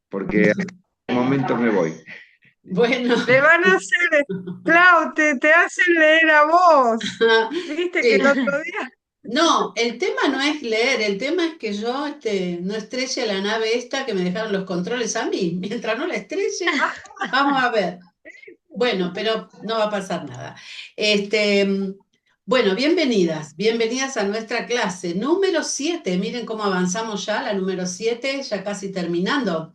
porque en este momento me voy. Bueno, Y Le van a hacer, Clau, te hacen leer a vos. Viste que sí. el otro día. No, el tema no es leer, el tema es que yo no estrelle la nave esta que me dejaron los controles a mí. Mientras no la estrelle, vamos a ver. Bueno, pero no va a pasar nada. Este, bueno, bienvenidas a nuestra clase número 7. Miren cómo avanzamos ya, la número 7, ya casi terminando.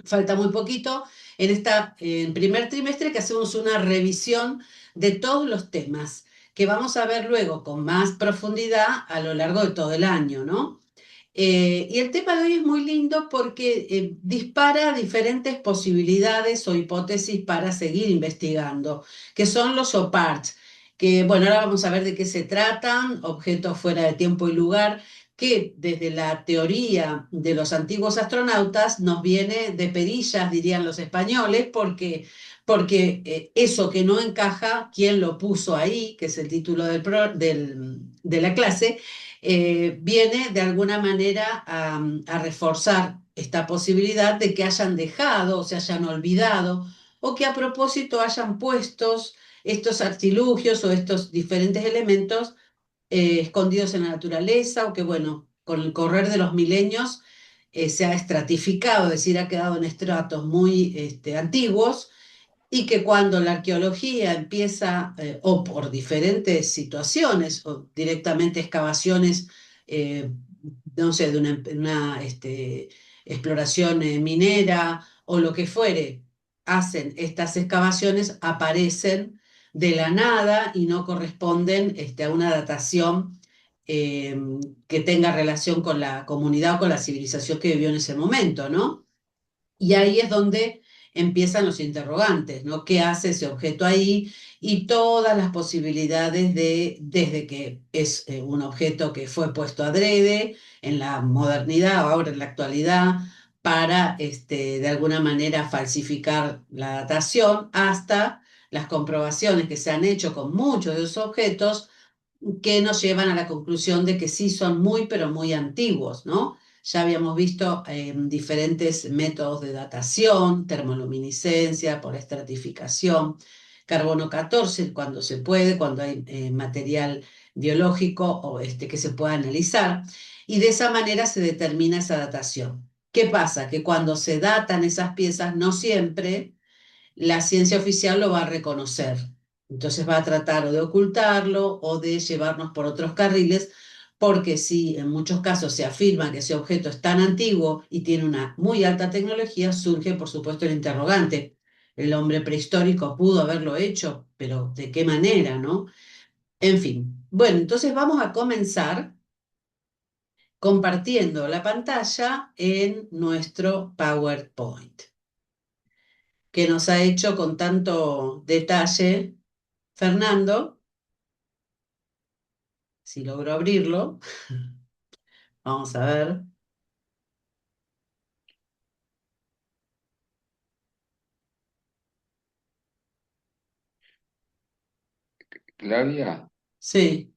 Falta muy poquito en primer trimestre que hacemos una revisión de todos los temas que vamos a ver luego con más profundidad a lo largo de todo el año, ¿no? Y el tema de hoy es muy lindo porque dispara diferentes posibilidades o hipótesis para seguir investigando, que son los OPARTs, que bueno, ahora vamos a ver de qué se tratan, objetos fuera de tiempo y lugar, que desde la teoría de los antiguos astronautas nos viene de perillas, dirían los españoles, porque eso que no encaja, ¿quién lo puso ahí? Que es el título de la clase, viene de alguna manera a reforzar esta posibilidad de que hayan dejado o se hayan olvidado o que a propósito hayan puestos estos artilugios o estos diferentes elementos escondidos en la naturaleza o que, bueno, con el correr de los milenios se ha estratificado, es decir, ha quedado en estratos muy antiguos y que cuando la arqueología empieza, o por diferentes situaciones, o directamente excavaciones, eh, no sé, de una exploración minera o lo que fuere, hacen estas excavaciones, aparecen de la nada y no corresponden a una datación eh, que tenga relación con la comunidad o con la civilización que vivió en ese momento, ¿no? Y ahí es donde empiezan los interrogantes, ¿no? ¿Qué hace ese objeto ahí? Y todas las posibilidades desde que es un objeto que fue puesto adrede en la modernidad o ahora en la actualidad para, de alguna manera, falsificar la datación, hasta las comprobaciones que se han hecho con muchos de esos objetos que nos llevan a la conclusión de que sí son muy, pero muy antiguos, ¿no? Ya habíamos visto diferentes métodos de datación, termoluminiscencia, por estratificación, carbono 14 cuando se puede, cuando hay material biológico o que se pueda analizar, y de esa manera se determina esa datación. ¿Qué pasa? Que cuando se datan esas piezas, no siempre la ciencia oficial lo va a reconocer. Entonces va a tratar o de ocultarlo o de llevarnos por otros carriles, porque si en muchos casos se afirma que ese objeto es tan antiguo y tiene una muy alta tecnología, surge por supuesto el interrogante. El hombre prehistórico pudo haberlo hecho, pero ¿de qué manera, no? En fin. Bueno, entonces vamos a comenzar compartiendo la pantalla en nuestro PowerPoint, que nos ha hecho con tanto detalle Fernando. Si logro abrirlo, vamos a ver. Claudia, Sí,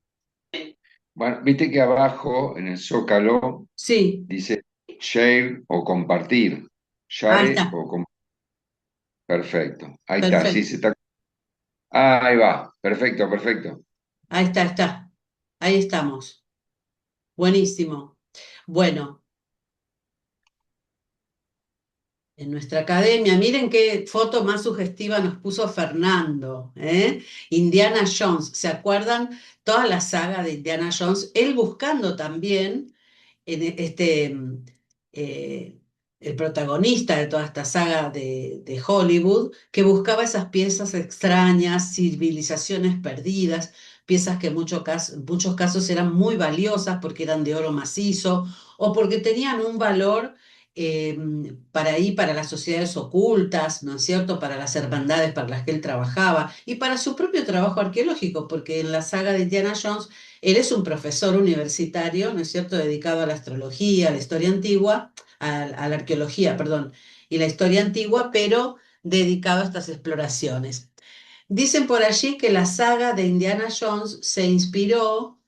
bueno, viste que abajo en el zócalo sí, dice share o compartir. ahí Share está, o perfecto. Ahí está, sí perfecto, se está. Ah, ahí va, perfecto, perfecto. está, ahí estamos. Buenísimo. Bueno, en nuestra academia, miren qué foto más sugestiva nos puso Fernando, ¿eh? Indiana Jones, ¿se acuerdan? Toda la saga de Indiana Jones, él buscando también en eh, el protagonista de toda esta saga de Hollywood, que buscaba esas piezas extrañas, civilizaciones perdidas, piezas que en muchos casos eran muy valiosas porque eran de oro macizo o porque tenían un valor eh, para ahí, para las sociedades ocultas, ¿no es cierto?, para las hermandades para las que él trabajaba y para su propio trabajo arqueológico, porque en la saga de Indiana Jones él es un profesor universitario, ¿no es cierto?, dedicado a la astrología, a la historia antigua, a la arqueología, perdón, y la historia antigua, pero dedicado a estas exploraciones. Dicen por allí que la saga de Indiana Jones se inspiró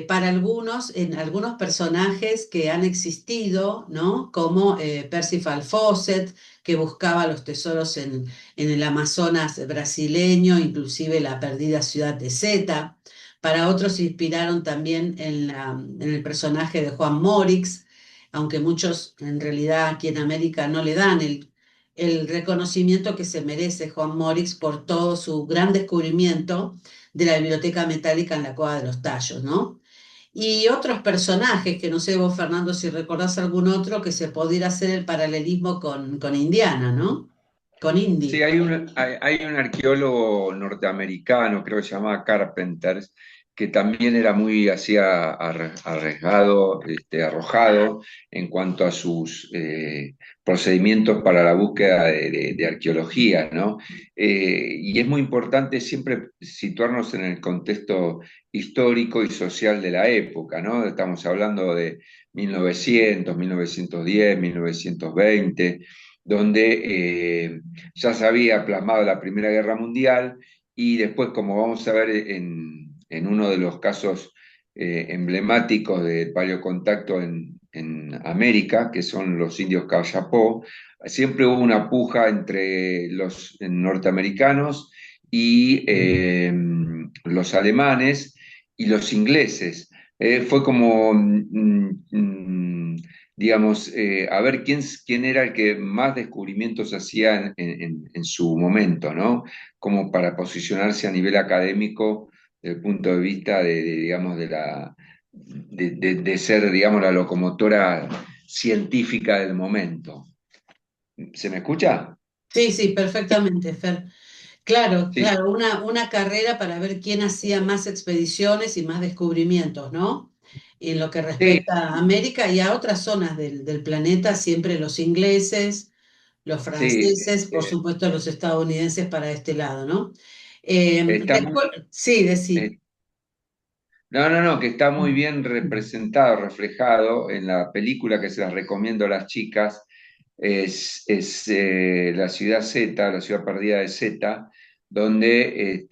para algunos, en algunos personajes que han existido, ¿no? Como Percival Fawcett, que buscaba los tesoros en el Amazonas brasileño, inclusive la perdida ciudad de Zeta. Para otros se inspiraron también en el personaje de Juan Morix, aunque muchos en realidad aquí en América no le dan el reconocimiento que se merece Juan Morix por todo su gran descubrimiento de la biblioteca metálica en la Cueva de los Tallos, ¿no? Y otros personajes, que no sé vos, Fernando, si recordás algún otro que se pudiera hacer el paralelismo con Indiana, ¿no? Con Sí, Indy. hay un arqueólogo norteamericano, creo que se llamaba Carpenter, que también era muy así arriesgado, arrojado en cuanto a sus procedimientos para la búsqueda de arqueología, ¿no? Y es muy importante siempre situarnos en el contexto histórico y social de la época, ¿no? Estamos hablando de 1900, 1910, 1920, donde ya se había plasmado la Primera Guerra Mundial y después, como vamos a ver en uno de los casos emblemáticos de paleocontacto en América, que son los indios Cayapó, siempre hubo una puja entre los norteamericanos y los alemanes y los ingleses. Fue como, digamos, a ver quién era el que más descubrimientos hacía en su momento, ¿no? Como para posicionarse a nivel académico desde el punto de vista digamos, de ser, digamos, la locomotora científica del momento. ¿Se me escucha? Sí, sí, perfectamente, Fer. Claro, Sí, claro, una carrera para ver quién hacía más expediciones y más descubrimientos, ¿no? En lo que sí, respecta a América y a otras zonas del planeta, siempre los ingleses, los sí. franceses, por supuesto los estadounidenses para este lado, ¿no? Está muy, Después, sí, eh, decí. no, no, no, que está muy bien representado, reflejado en la película que se las recomiendo a las chicas. Es la ciudad Z, la ciudad perdida de Z, donde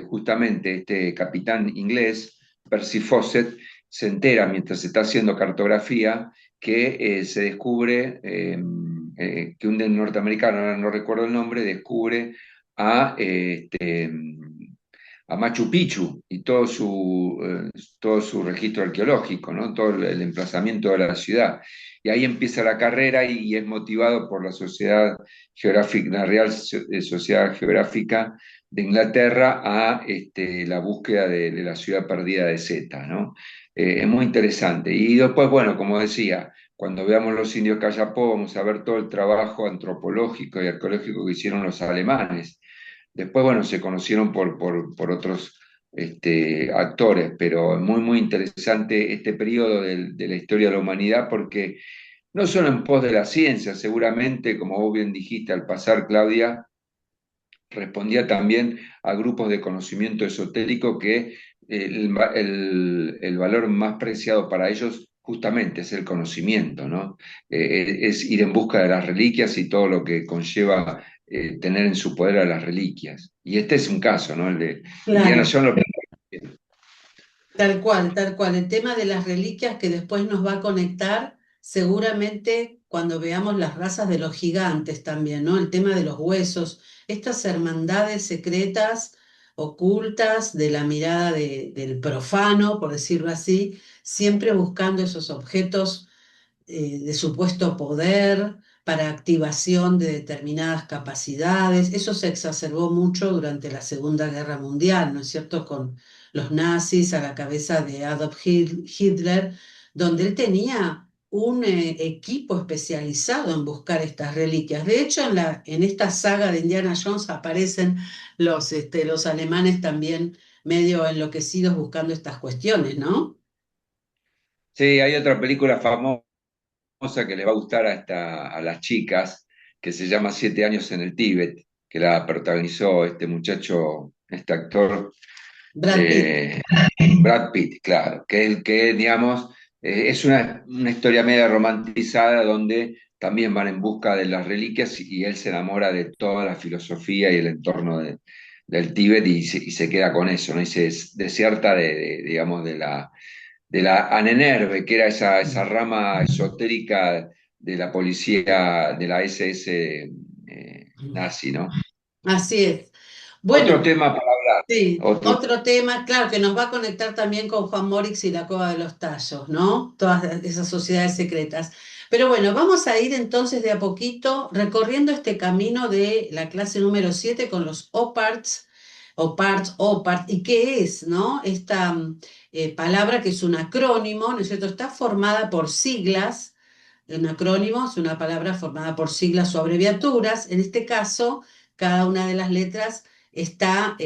justamente este capitán inglés, Percy Fawcett, se entera mientras está haciendo cartografía que se descubre que un norteamericano, ahora no recuerdo el nombre, descubre a, a Machu Picchu y todo su registro arqueológico, ¿no? Todo el emplazamiento de la ciudad. Y ahí empieza la carrera y es motivado por la Sociedad Geográfica, la Real Sociedad Geográfica de Inglaterra a la búsqueda de la ciudad perdida de Zeta, ¿no? Es muy interesante. Y después, bueno, como decía, cuando veamos los indios Cayapó, vamos a ver todo el trabajo antropológico y arqueológico que hicieron los alemanes. Después, bueno, se conocieron por otros actores, pero es muy, muy interesante este periodo de la historia de la humanidad porque no solo en pos de la ciencia, seguramente, como vos bien dijiste al pasar, Claudia, respondía también a grupos de conocimiento esotérico que el valor más preciado para ellos justamente es el conocimiento, ¿no? Es ir en busca de las reliquias y todo lo que conlleva tener en su poder a las reliquias. Y este es un caso, ¿no? El de Indiana Claro, Jones. tal cual, tal cual. El tema de las reliquias que después nos va a conectar, seguramente cuando veamos las razas de los gigantes también, ¿no? El tema de los huesos, estas hermandades secretas, ocultas de la mirada del profano, por decirlo así, siempre buscando esos objetos de supuesto poder para activación de determinadas capacidades. Eso se exacerbó mucho durante la Segunda Guerra Mundial, ¿no es cierto? Con los nazis a la cabeza de Adolf Hitler, donde él tenía un equipo especializado en buscar estas reliquias. De hecho, en esta saga de Indiana Jones aparecen los alemanes también medio enloquecidos buscando estas cuestiones, ¿no? Sí, hay otra película famosa que le va a gustar a las chicas, que se llama Siete años en el Tíbet, que la protagonizó este muchacho, este actor Brad Pitt. eh, Brad Pitt, claro, que digamos, es una historia media romantizada donde también van en busca de las reliquias y él se enamora de toda la filosofía y el entorno del Tíbet y se queda con eso, ¿no? Y se desierta digamos, de la Anenerve, que era esa rama esotérica de la policía, de la SS nazi, ¿no? Así es. Otro Bueno, tema para hablar, sí, otro, otro tema, claro, que nos va a conectar también con Juan Morix y la Cueva de los Tallos, ¿no? Todas esas sociedades secretas. Pero bueno, vamos a ir entonces de a poquito recorriendo este camino de la clase número 7 con los OPARTs, OPART, ¿y qué es, no? Esta palabra que es un acrónimo, ¿no es cierto? Está formada por siglas. Un acrónimo es una palabra formada por siglas o abreviaturas. En este caso, cada una de las letras está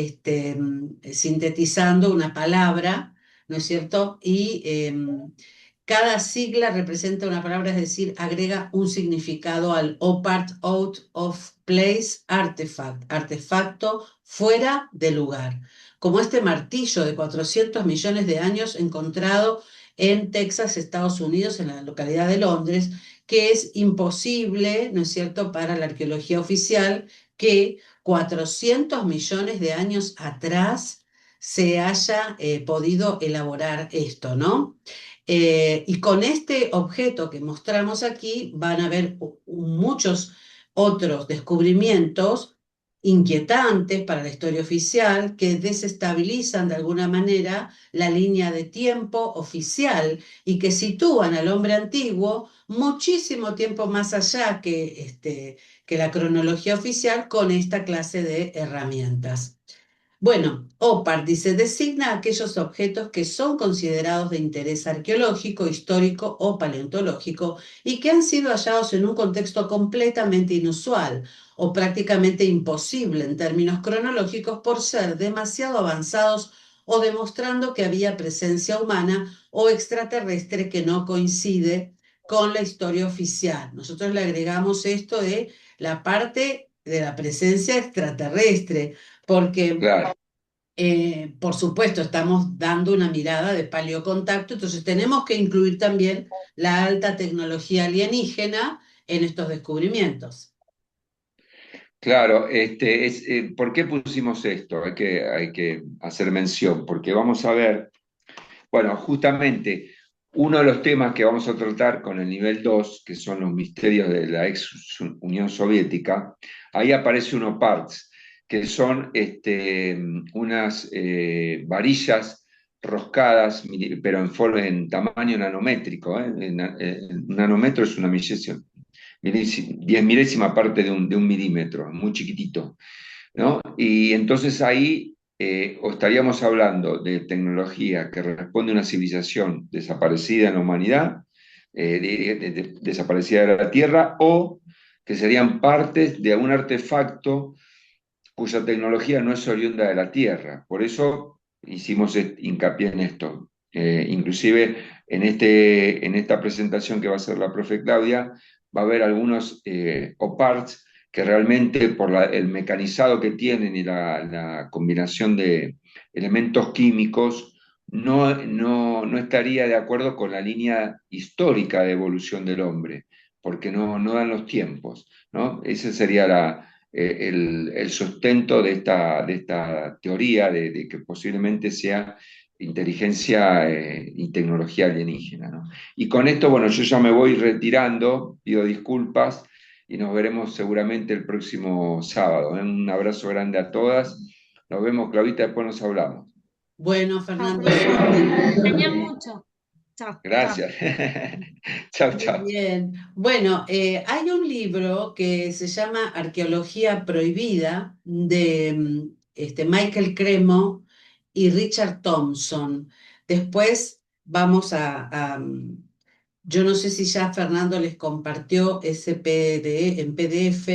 sintetizando una palabra, ¿no es cierto? Y cada sigla representa una palabra, es decir, agrega un significado al OPART, out of place, artifact, artefacto fuera de lugar. Como este martillo de 400 millones de años encontrado en Texas, Estados Unidos, en la localidad de Londres, que es imposible, ¿no es cierto?, para la arqueología oficial que 400 millones de años atrás se haya podido elaborar esto, ¿no? Y con este objeto que mostramos aquí van a haber muchos otros descubrimientos inquietantes para la historia oficial que desestabilizan de alguna manera la línea de tiempo oficial y que sitúan al hombre antiguo muchísimo tiempo más allá que la cronología oficial con esta clase de herramientas. Bueno, OPAR dice, designa aquellos objetos que son considerados de interés arqueológico, histórico o paleontológico y que han sido hallados en un contexto completamente inusual o prácticamente imposible en términos cronológicos por ser demasiado avanzados o demostrando que había presencia humana o extraterrestre que no coincide con la historia oficial. Nosotros le agregamos esto de la parte de la presencia extraterrestre, porque claro. por supuesto, estamos dando una mirada de paleocontacto, entonces tenemos que incluir también la alta tecnología alienígena en estos descubrimientos. Claro, ¿por qué pusimos esto? Hay que hacer mención, porque vamos a ver, bueno, justamente uno de los temas que vamos a tratar con el nivel 2, que son los misterios de la ex Unión Soviética, ahí aparece uno parts, que son unas varillas roscadas, pero en tamaño nanométrico. Un nanómetro es una milésima, 10 milésima parte de un milímetro, muy chiquitito, ¿no? Y entonces ahí o estaríamos hablando de tecnología que responde a una civilización desaparecida en la humanidad, desaparecida de la Tierra, o que serían partes de un artefacto cuya tecnología no es oriunda de la Tierra. Por eso hicimos hincapié en esto. Inclusive en esta presentación que va a hacer la profe Claudia, va a haber algunos OPARTs que realmente por el mecanizado que tienen y la combinación de elementos químicos, no estaría de acuerdo con la línea histórica de evolución del hombre, porque no dan los tiempos, ¿no? Esa sería el sustento de esta teoría de que posiblemente sea inteligencia y tecnología alienígena, ¿no? Y con esto, bueno, yo ya me voy retirando, pido disculpas y nos veremos seguramente el próximo sábado, ¿eh? Un abrazo grande a todas. Nos vemos, Claudita, después nos hablamos. Bueno, Chao, Fernando, Felipe. Te igualmente. extrañé mucho. Chao, chao. Gracias. Chao, Muy chao. bien. Bueno, hay un libro que se llama Arqueología Prohibida de Michael Cremo y Richard Thompson. Después vamos yo no sé si ya Fernando les compartió ese en PDF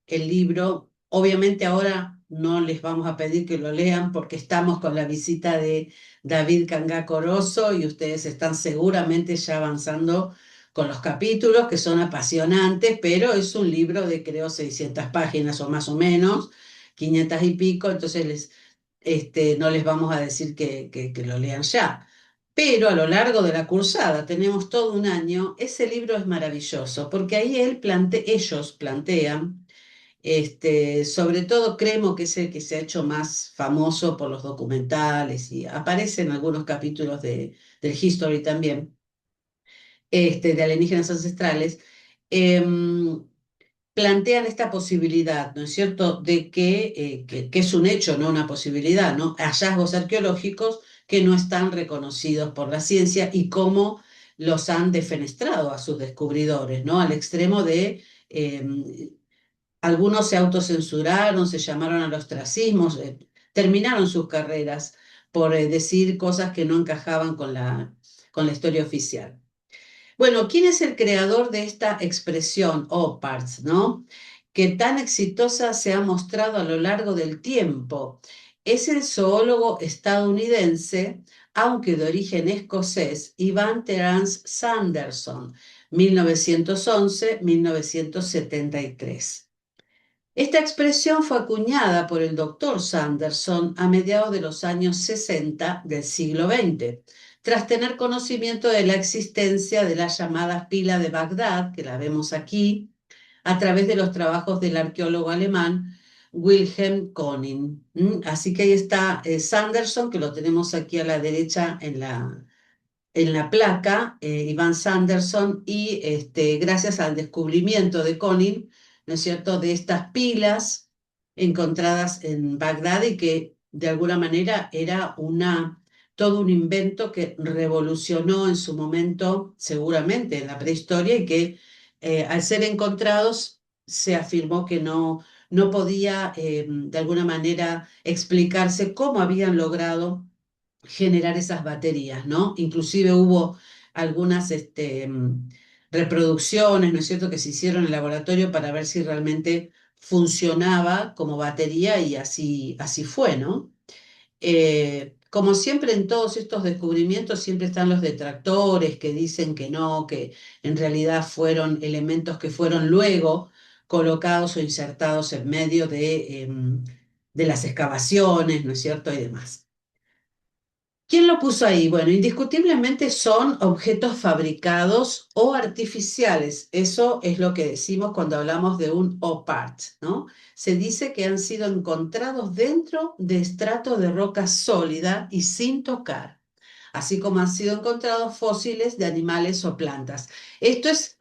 el libro. Obviamente ahora no les vamos a pedir que lo lean porque estamos con la visita de David Cangá Corozo y ustedes están seguramente ya avanzando con los capítulos que son apasionantes, pero es un libro de creo 600 páginas o más o menos, 500 y pico, entonces no les vamos a decir que lo lean ya. Pero a lo largo de la cursada, tenemos todo un año, ese libro es maravilloso, porque ahí ellos plantean Sobre todo Cremo, que es el que se ha hecho más famoso por los documentales y aparece en algunos capítulos del History también, de alienígenas ancestrales. em, Plantean esta posibilidad, ¿no es cierto?, de que es un hecho, no una posibilidad, ¿no? Hallazgos arqueológicos que no están reconocidos por la ciencia y cómo los han defenestrado a sus descubridores, ¿no? Al extremo de algunos se autocensuraron, se llamaron al ostracismo, terminaron sus carreras por decir cosas que no encajaban con la historia oficial. Bueno, ¿quién es el creador de esta expresión, OPARTS, ¿no? Que tan exitosa se ha mostrado a lo largo del tiempo? Es el zoólogo estadounidense, aunque de origen escocés, Ivan Terence Sanderson, 1911-1973. Esta expresión fue acuñada por el doctor Sanderson a mediados de los años 60 del siglo XX, tras tener conocimiento de la existencia de la llamada pila de Bagdad, que la vemos aquí, a través de los trabajos del arqueólogo alemán Wilhelm Koning. Así que ahí está Sanderson, que lo tenemos aquí a la derecha en la placa, Ivan Sanderson, y gracias al descubrimiento de Koning, ¿no es cierto?, de estas pilas encontradas en Bagdad y que de alguna manera era todo un invento que revolucionó en su momento, seguramente en la prehistoria, y que al ser encontrados se afirmó que no podía de alguna manera explicarse cómo habían logrado generar esas baterías, ¿no? Inclusive hubo algunas reproducciones, ¿no es cierto?, que se hicieron en el laboratorio para ver si realmente funcionaba como batería y así fue, ¿no? Como siempre en todos estos descubrimientos siempre están los detractores que dicen que no, que en realidad fueron elementos que fueron luego colocados o insertados en medio de las excavaciones, ¿no es cierto?, y demás. ¿Quién lo puso ahí? Bueno, indiscutiblemente son objetos fabricados o artificiales. Eso es lo que decimos cuando hablamos de un OPART, ¿no? Se dice que han sido encontrados dentro de estratos de roca sólida y sin tocar, así como han sido encontrados fósiles de animales o plantas. Esto es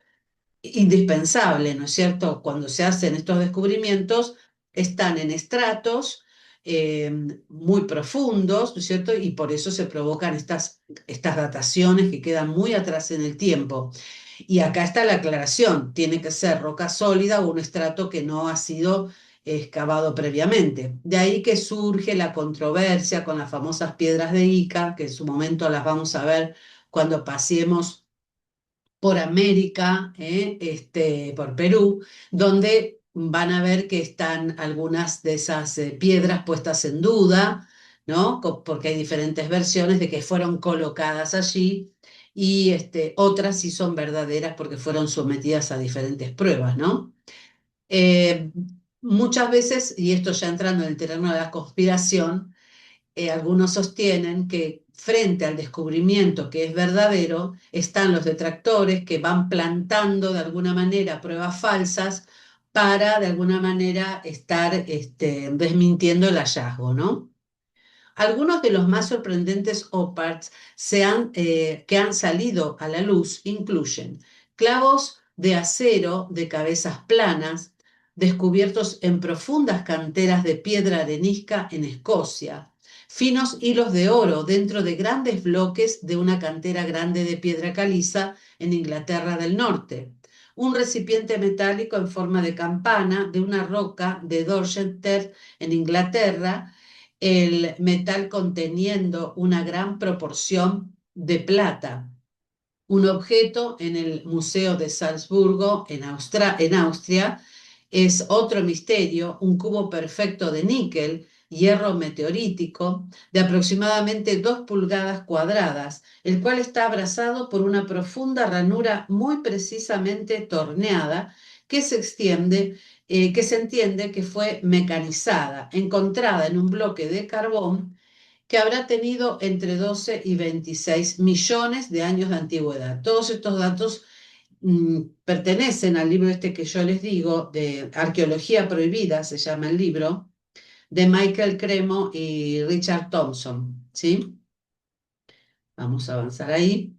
indispensable, ¿no es cierto? Cuando se hacen estos descubrimientos, están en estratos eh, muy profundos, ¿no es cierto? Y por eso se provocan estas dataciones que quedan muy atrás en el tiempo. Y acá está la aclaración, tiene que ser roca sólida o un estrato que no ha sido excavado previamente. De ahí que surge la controversia con las famosas piedras de Ica, que en su momento las vamos a ver cuando pasemos por América, por Perú, donde van a ver que están algunas de esas piedras puestas en duda, ¿no? Porque hay diferentes versiones de que fueron colocadas allí y otras sí son verdaderas porque fueron sometidas a diferentes pruebas, ¿no? Eh, Muchas veces, y esto ya entrando en el terreno de la conspiración, algunos sostienen que frente al descubrimiento que es verdadero, están los detractores que van plantando de alguna manera pruebas falsas para de alguna manera estar desmintiendo el hallazgo, ¿no? Algunos de los más sorprendentes OPARTs que han salido a la luz incluyen clavos de acero de cabezas planas, descubiertos en profundas canteras de piedra arenisca en Escocia, finos hilos de oro dentro de grandes bloques de una cantera grande de piedra caliza en Inglaterra del Norte, un recipiente metálico en forma de campana de una roca de Dorchester en Inglaterra, el metal conteniendo una gran proporción de plata. Un objeto en el Museo de Salzburgo, en Austria, es otro misterio, un cubo perfecto de níquel, hierro meteorítico, de aproximadamente 2 pulgadas cuadradas, el cual está abrazado por una profunda ranura muy precisamente torneada que que se entiende que fue mecanizada, encontrada en un bloque de carbón que habrá tenido entre 12 y 26 millones de años de antigüedad. Todos estos datos pertenecen al libro este que yo les digo, de Arqueología Prohibida, se llama el libro, de Michael Cremo y Richard Thompson, ¿sí? Vamos a avanzar ahí.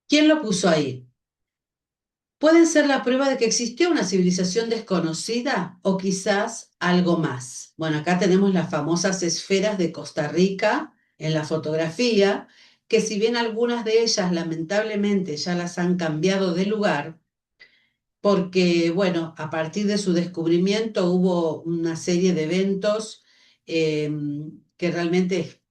¿Quién lo puso ahí? Pueden ser la prueba de que existió una civilización desconocida o quizás algo más. Bueno, acá tenemos las famosas esferas de Costa Rica en la fotografía, que si bien algunas de ellas lamentablemente ya las han cambiado de lugar, porque, bueno, a partir de su descubrimiento hubo una serie de eventos eh, que realmente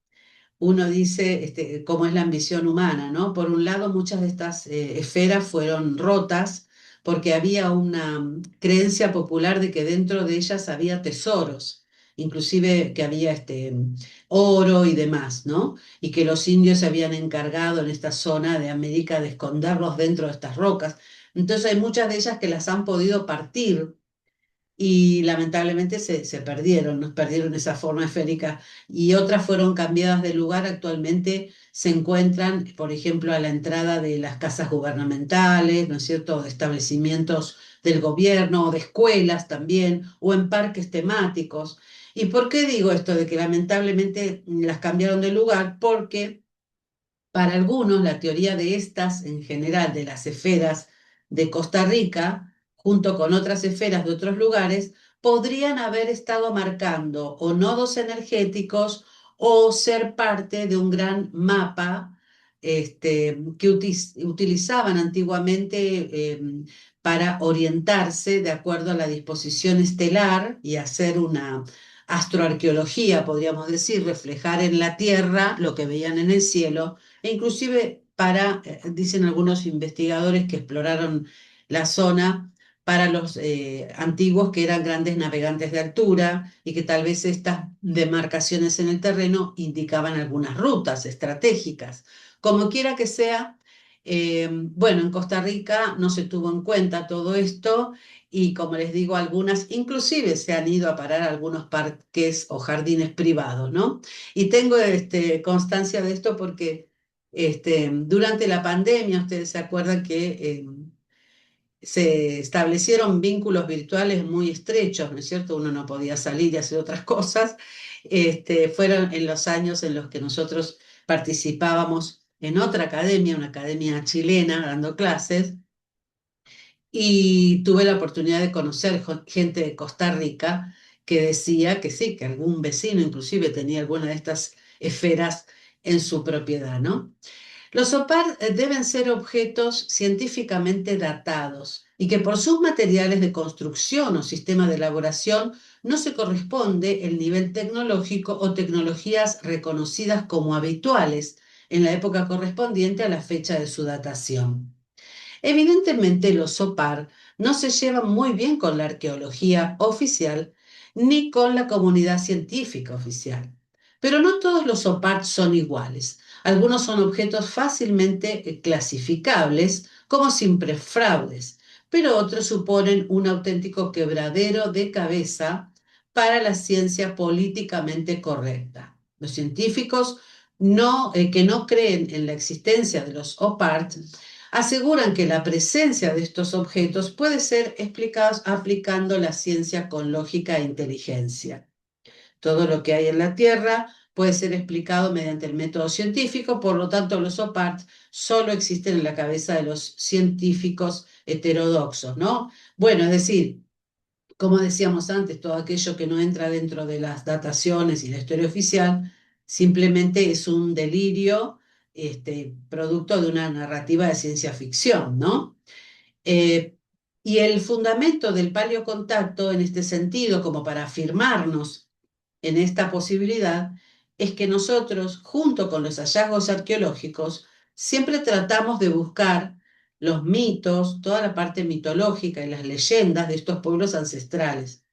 uno dice cómo es la ambición humana, ¿no? Por un lado, muchas de estas esferas fueron rotas porque había una creencia popular de que dentro de ellas había tesoros, inclusive que había oro y demás, ¿no? Y que los indios se habían encargado en esta zona de América de esconderlos dentro de estas rocas. Entonces hay muchas de ellas que las han podido partir y lamentablemente se perdieron, nos perdieron esa forma esférica y otras fueron cambiadas de lugar. Actualmente se encuentran, por ejemplo, a la entrada de las casas gubernamentales, ¿no es cierto?, de establecimientos del gobierno o de escuelas también, o en parques temáticos. ¿Y por qué digo esto de que lamentablemente las cambiaron de lugar? Porque para algunos, la teoría de estas, en general, de las esferas de Costa Rica, junto con otras esferas de otros lugares, podrían haber estado marcando o nodos energéticos o ser parte de un gran mapa que utilizaban antiguamente para orientarse de acuerdo a la disposición estelar y hacer una astroarqueología, podríamos decir, reflejar en la Tierra lo que veían en el cielo e inclusive para, dicen algunos investigadores que exploraron la zona, para los antiguos que eran grandes navegantes de altura y que tal vez estas demarcaciones en el terreno indicaban algunas rutas estratégicas. Como quiera que sea, bueno, en Costa Rica no se tuvo en cuenta todo esto y como les digo, algunas inclusive se han ido a parar a algunos parques o jardines privados, ¿no? Y tengo constancia de esto porque durante la pandemia, ustedes se acuerdan que se establecieron vínculos virtuales muy estrechos, ¿no es cierto? Uno no podía salir y hacer otras cosas. Fueron en los años en los que nosotros participábamos en otra academia, una academia chilena, dando clases, y tuve la oportunidad de conocer gente de Costa Rica que decía que sí, que algún vecino inclusive tenía alguna de estas esferas en su propiedad, ¿no? Los OPAR deben ser objetos científicamente datados y que por sus materiales de construcción o sistema de elaboración no se corresponde el nivel tecnológico o tecnologías reconocidas como habituales en la época correspondiente a la fecha de su datación. Evidentemente, los OPAR no se llevan muy bien con la arqueología oficial ni con la comunidad científica oficial. Pero no todos los OPAR son iguales. Algunos son objetos fácilmente clasificables como simples fraudes, pero otros suponen un auténtico quebradero de cabeza para la ciencia políticamente correcta. Los científicos que no creen en la existencia de los OPAR aseguran que la presencia de estos objetos puede ser explicada aplicando la ciencia con lógica e inteligencia. Todo lo que hay en la Tierra puede ser explicado mediante el método científico, por lo tanto los OPART solo existen en la cabeza de los científicos heterodoxos, ¿no? Bueno, es decir, como decíamos antes, todo aquello que no entra dentro de las dataciones y la historia oficial simplemente es un delirio producto de una narrativa de ciencia ficción, ¿no? Eh, y el fundamento del paleocontacto en este sentido, como para afirmarnos en esta posibilidad, es que nosotros, junto con los hallazgos arqueológicos, siempre tratamos de buscar los mitos, toda la parte mitológica y las leyendas de estos pueblos ancestrales.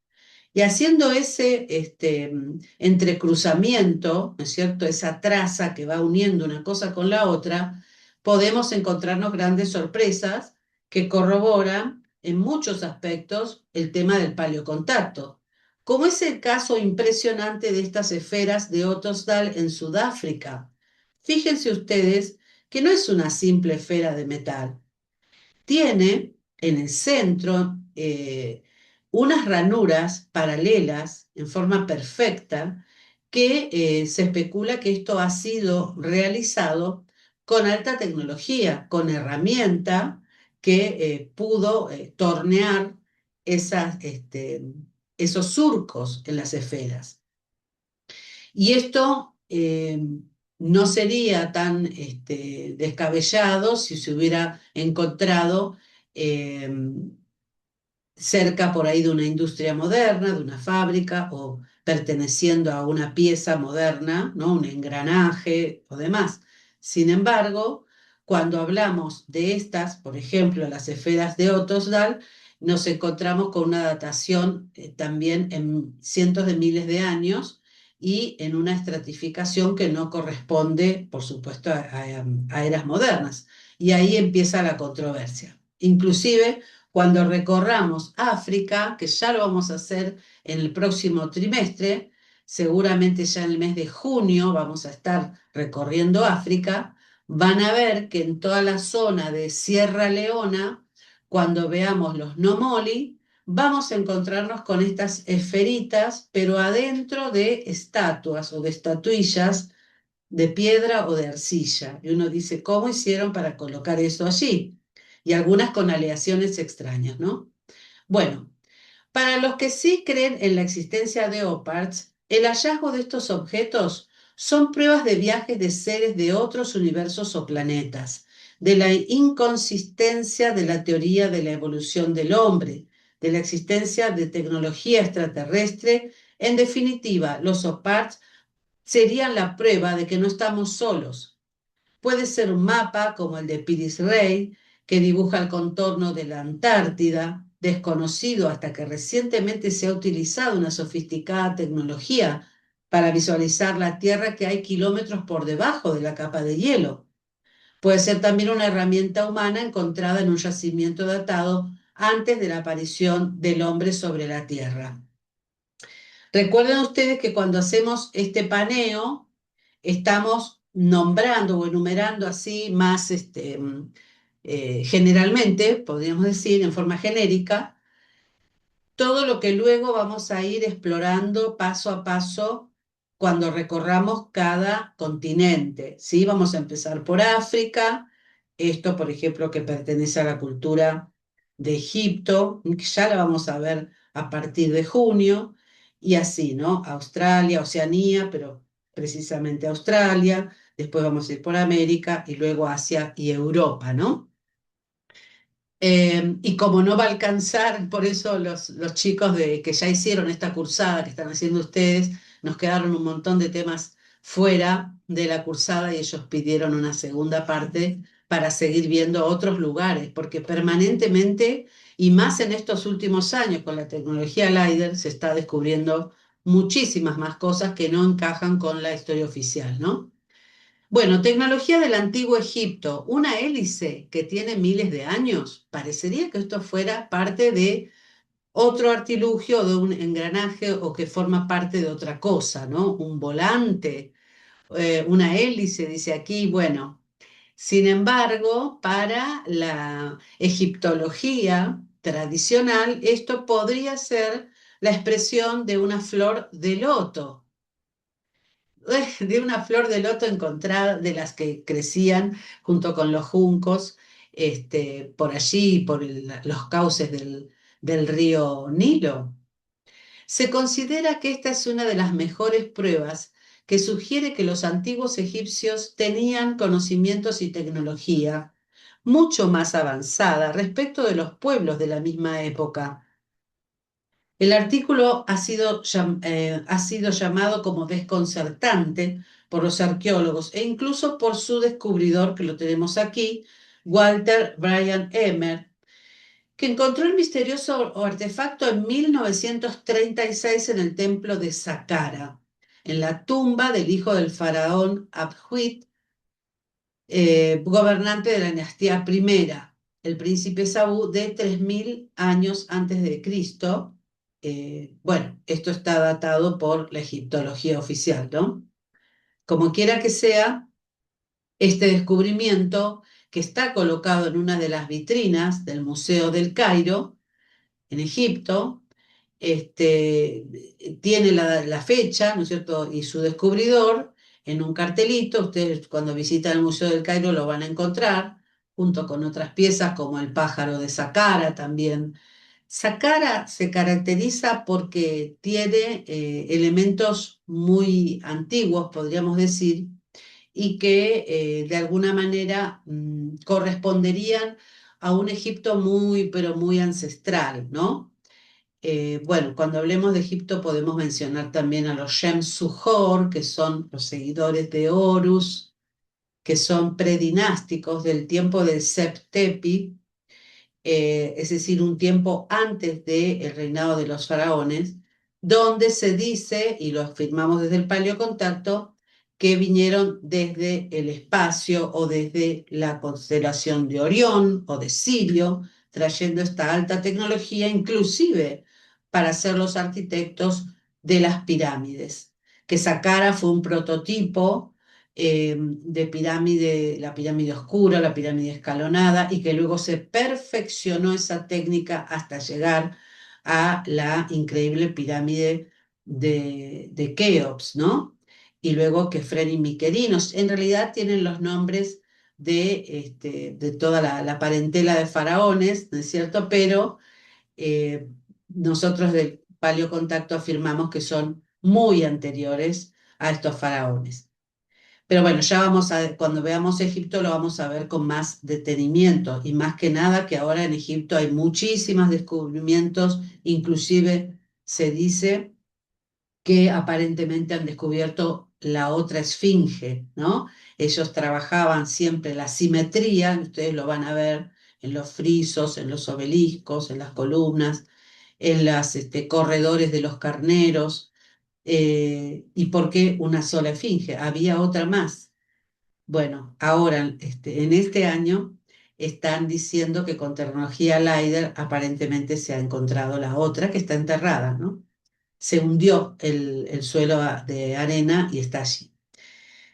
Y haciendo ese entrecruzamiento, ¿no es cierto?, esa traza que va uniendo una cosa con la otra, podemos encontrarnos grandes sorpresas que corroboran en muchos aspectos el tema del paleocontacto, como es el caso impresionante de estas esferas de Ottosdal en Sudáfrica. Fíjense ustedes que no es una simple esfera de metal, tiene en el centro unas ranuras paralelas en forma perfecta que se especula que esto ha sido realizado con alta tecnología, con herramienta que pudo tornear esos surcos en las esferas. Y esto no sería tan descabellado si se hubiera encontrado eh, cerca por ahí de una industria moderna, de una fábrica o perteneciendo a una pieza moderna, ¿no? Un engranaje o demás. Sin embargo, cuando hablamos de estas, por ejemplo, las esferas de Otosdal, nos encontramos con una datación también en cientos de miles de años y en una estratificación que no corresponde, por supuesto, a eras modernas. Y ahí empieza la controversia. Inclusive, cuando recorramos África, que ya lo vamos a hacer en el próximo trimestre, seguramente ya en el mes de junio vamos a estar recorriendo África, van a ver que en toda la zona de Sierra Leona, cuando veamos los Nomoli, vamos a encontrarnos con estas esferitas, pero adentro de estatuas o de estatuillas de piedra o de arcilla. Y uno dice, ¿cómo hicieron para colocar eso allí? Y algunas con aleaciones extrañas, ¿no? Bueno, para los que sí creen en la existencia de OPARTS, el hallazgo de estos objetos son pruebas de viajes de seres de otros universos o planetas, de la inconsistencia de la teoría de la evolución del hombre, de la existencia de tecnología extraterrestre. En definitiva, los OPARTS serían la prueba de que no estamos solos. Puede ser un mapa como el de Piris Rey, que dibuja el contorno de la Antártida, desconocido hasta que recientemente se ha utilizado una sofisticada tecnología para visualizar la Tierra que hay kilómetros por debajo de la capa de hielo. Puede ser también una herramienta humana encontrada en un yacimiento datado antes de la aparición del hombre sobre la Tierra. Recuerden ustedes que cuando hacemos este paneo, estamos nombrando o enumerando así más generalmente, podríamos decir, en forma genérica, todo lo que luego vamos a ir explorando paso a paso cuando recorramos cada continente, ¿sí? Vamos a empezar por África, esto, por ejemplo, que pertenece a la cultura de Egipto, que ya la vamos a ver a partir de junio, y así, ¿no? Australia, Oceanía, pero precisamente Australia, después vamos a ir por América y luego Asia y Europa, ¿no? Y como no va a alcanzar, por eso los chicos que ya hicieron esta cursada que están haciendo ustedes, nos quedaron un montón de temas fuera de la cursada y ellos pidieron una segunda parte para seguir viendo otros lugares, porque permanentemente, y más en estos últimos años con la tecnología LiDAR, se está descubriendo muchísimas más cosas que no encajan con la historia oficial, ¿no? Bueno, tecnología del antiguo Egipto, una hélice que tiene miles de años. Parecería que esto fuera parte de otro artilugio, de un engranaje o que forma parte de otra cosa, ¿no? Un volante, una hélice, dice aquí. Bueno, sin embargo, para la egiptología tradicional, esto podría ser la expresión de una flor de loto, de una flor de loto encontrada, de las que crecían junto con los juncos, por allí, por los cauces del río Nilo. Se considera que esta es una de las mejores pruebas que sugiere que los antiguos egipcios tenían conocimientos y tecnología mucho más avanzada respecto de los pueblos de la misma época. El artículo ha sido llamado como desconcertante por los arqueólogos e incluso por su descubridor, que lo tenemos aquí, Walter Bryan Emmer, que encontró el misterioso artefacto en 1936 en el templo de Saqqara, en la tumba del hijo del faraón Abhuit, gobernante de la dinastía primera, el príncipe Sabú de 3000 años antes de Cristo. Bueno, esto está datado por la egiptología oficial, ¿no? Como quiera que sea, este descubrimiento que está colocado en una de las vitrinas del Museo del Cairo, en Egipto. Tiene la fecha, ¿no es cierto? Y su descubridor en un cartelito. Ustedes cuando visitan el Museo del Cairo lo van a encontrar, junto con otras piezas como el pájaro de Saqqara también. Saqqara se caracteriza porque tiene elementos muy antiguos, podríamos decir, y que de alguna manera corresponderían a un Egipto muy, pero muy ancestral, ¿no? Bueno, cuando hablemos de Egipto podemos mencionar también a los Shem-Suhor, que son los seguidores de Horus, que son predinásticos del tiempo del Sept-Tepi, es decir, un tiempo antes del reinado de los faraones, donde se dice, y lo afirmamos desde el Paleocontacto, que vinieron desde el espacio o desde la constelación de Orión o de Sirio, trayendo esta alta tecnología, inclusive para ser los arquitectos de las pirámides. Que Saqqara fue un prototipo de pirámide, la pirámide oscura, la pirámide escalonada, y que luego se perfeccionó esa técnica hasta llegar a la increíble pirámide de Keops, ¿no? Y luego Kefren y Miquerinos. En realidad tienen los nombres de toda la parentela de faraones, ¿no es cierto? Pero nosotros del Paleocontacto afirmamos que son muy anteriores a estos faraones. Pero bueno, ya cuando veamos Egipto lo vamos a ver con más detenimiento, y más que nada que ahora en Egipto hay muchísimos descubrimientos, inclusive se dice que aparentemente han descubierto la otra esfinge, ¿no? Ellos trabajaban siempre la simetría, ustedes lo van a ver en los frisos, en los obeliscos, en las columnas, en los corredores de los carneros. ¿Y por qué una sola esfinge? Había otra más. Bueno, ahora, en este año, están diciendo que con tecnología LiDAR aparentemente se ha encontrado la otra que está enterrada, ¿no? Se hundió el suelo de arena y está allí.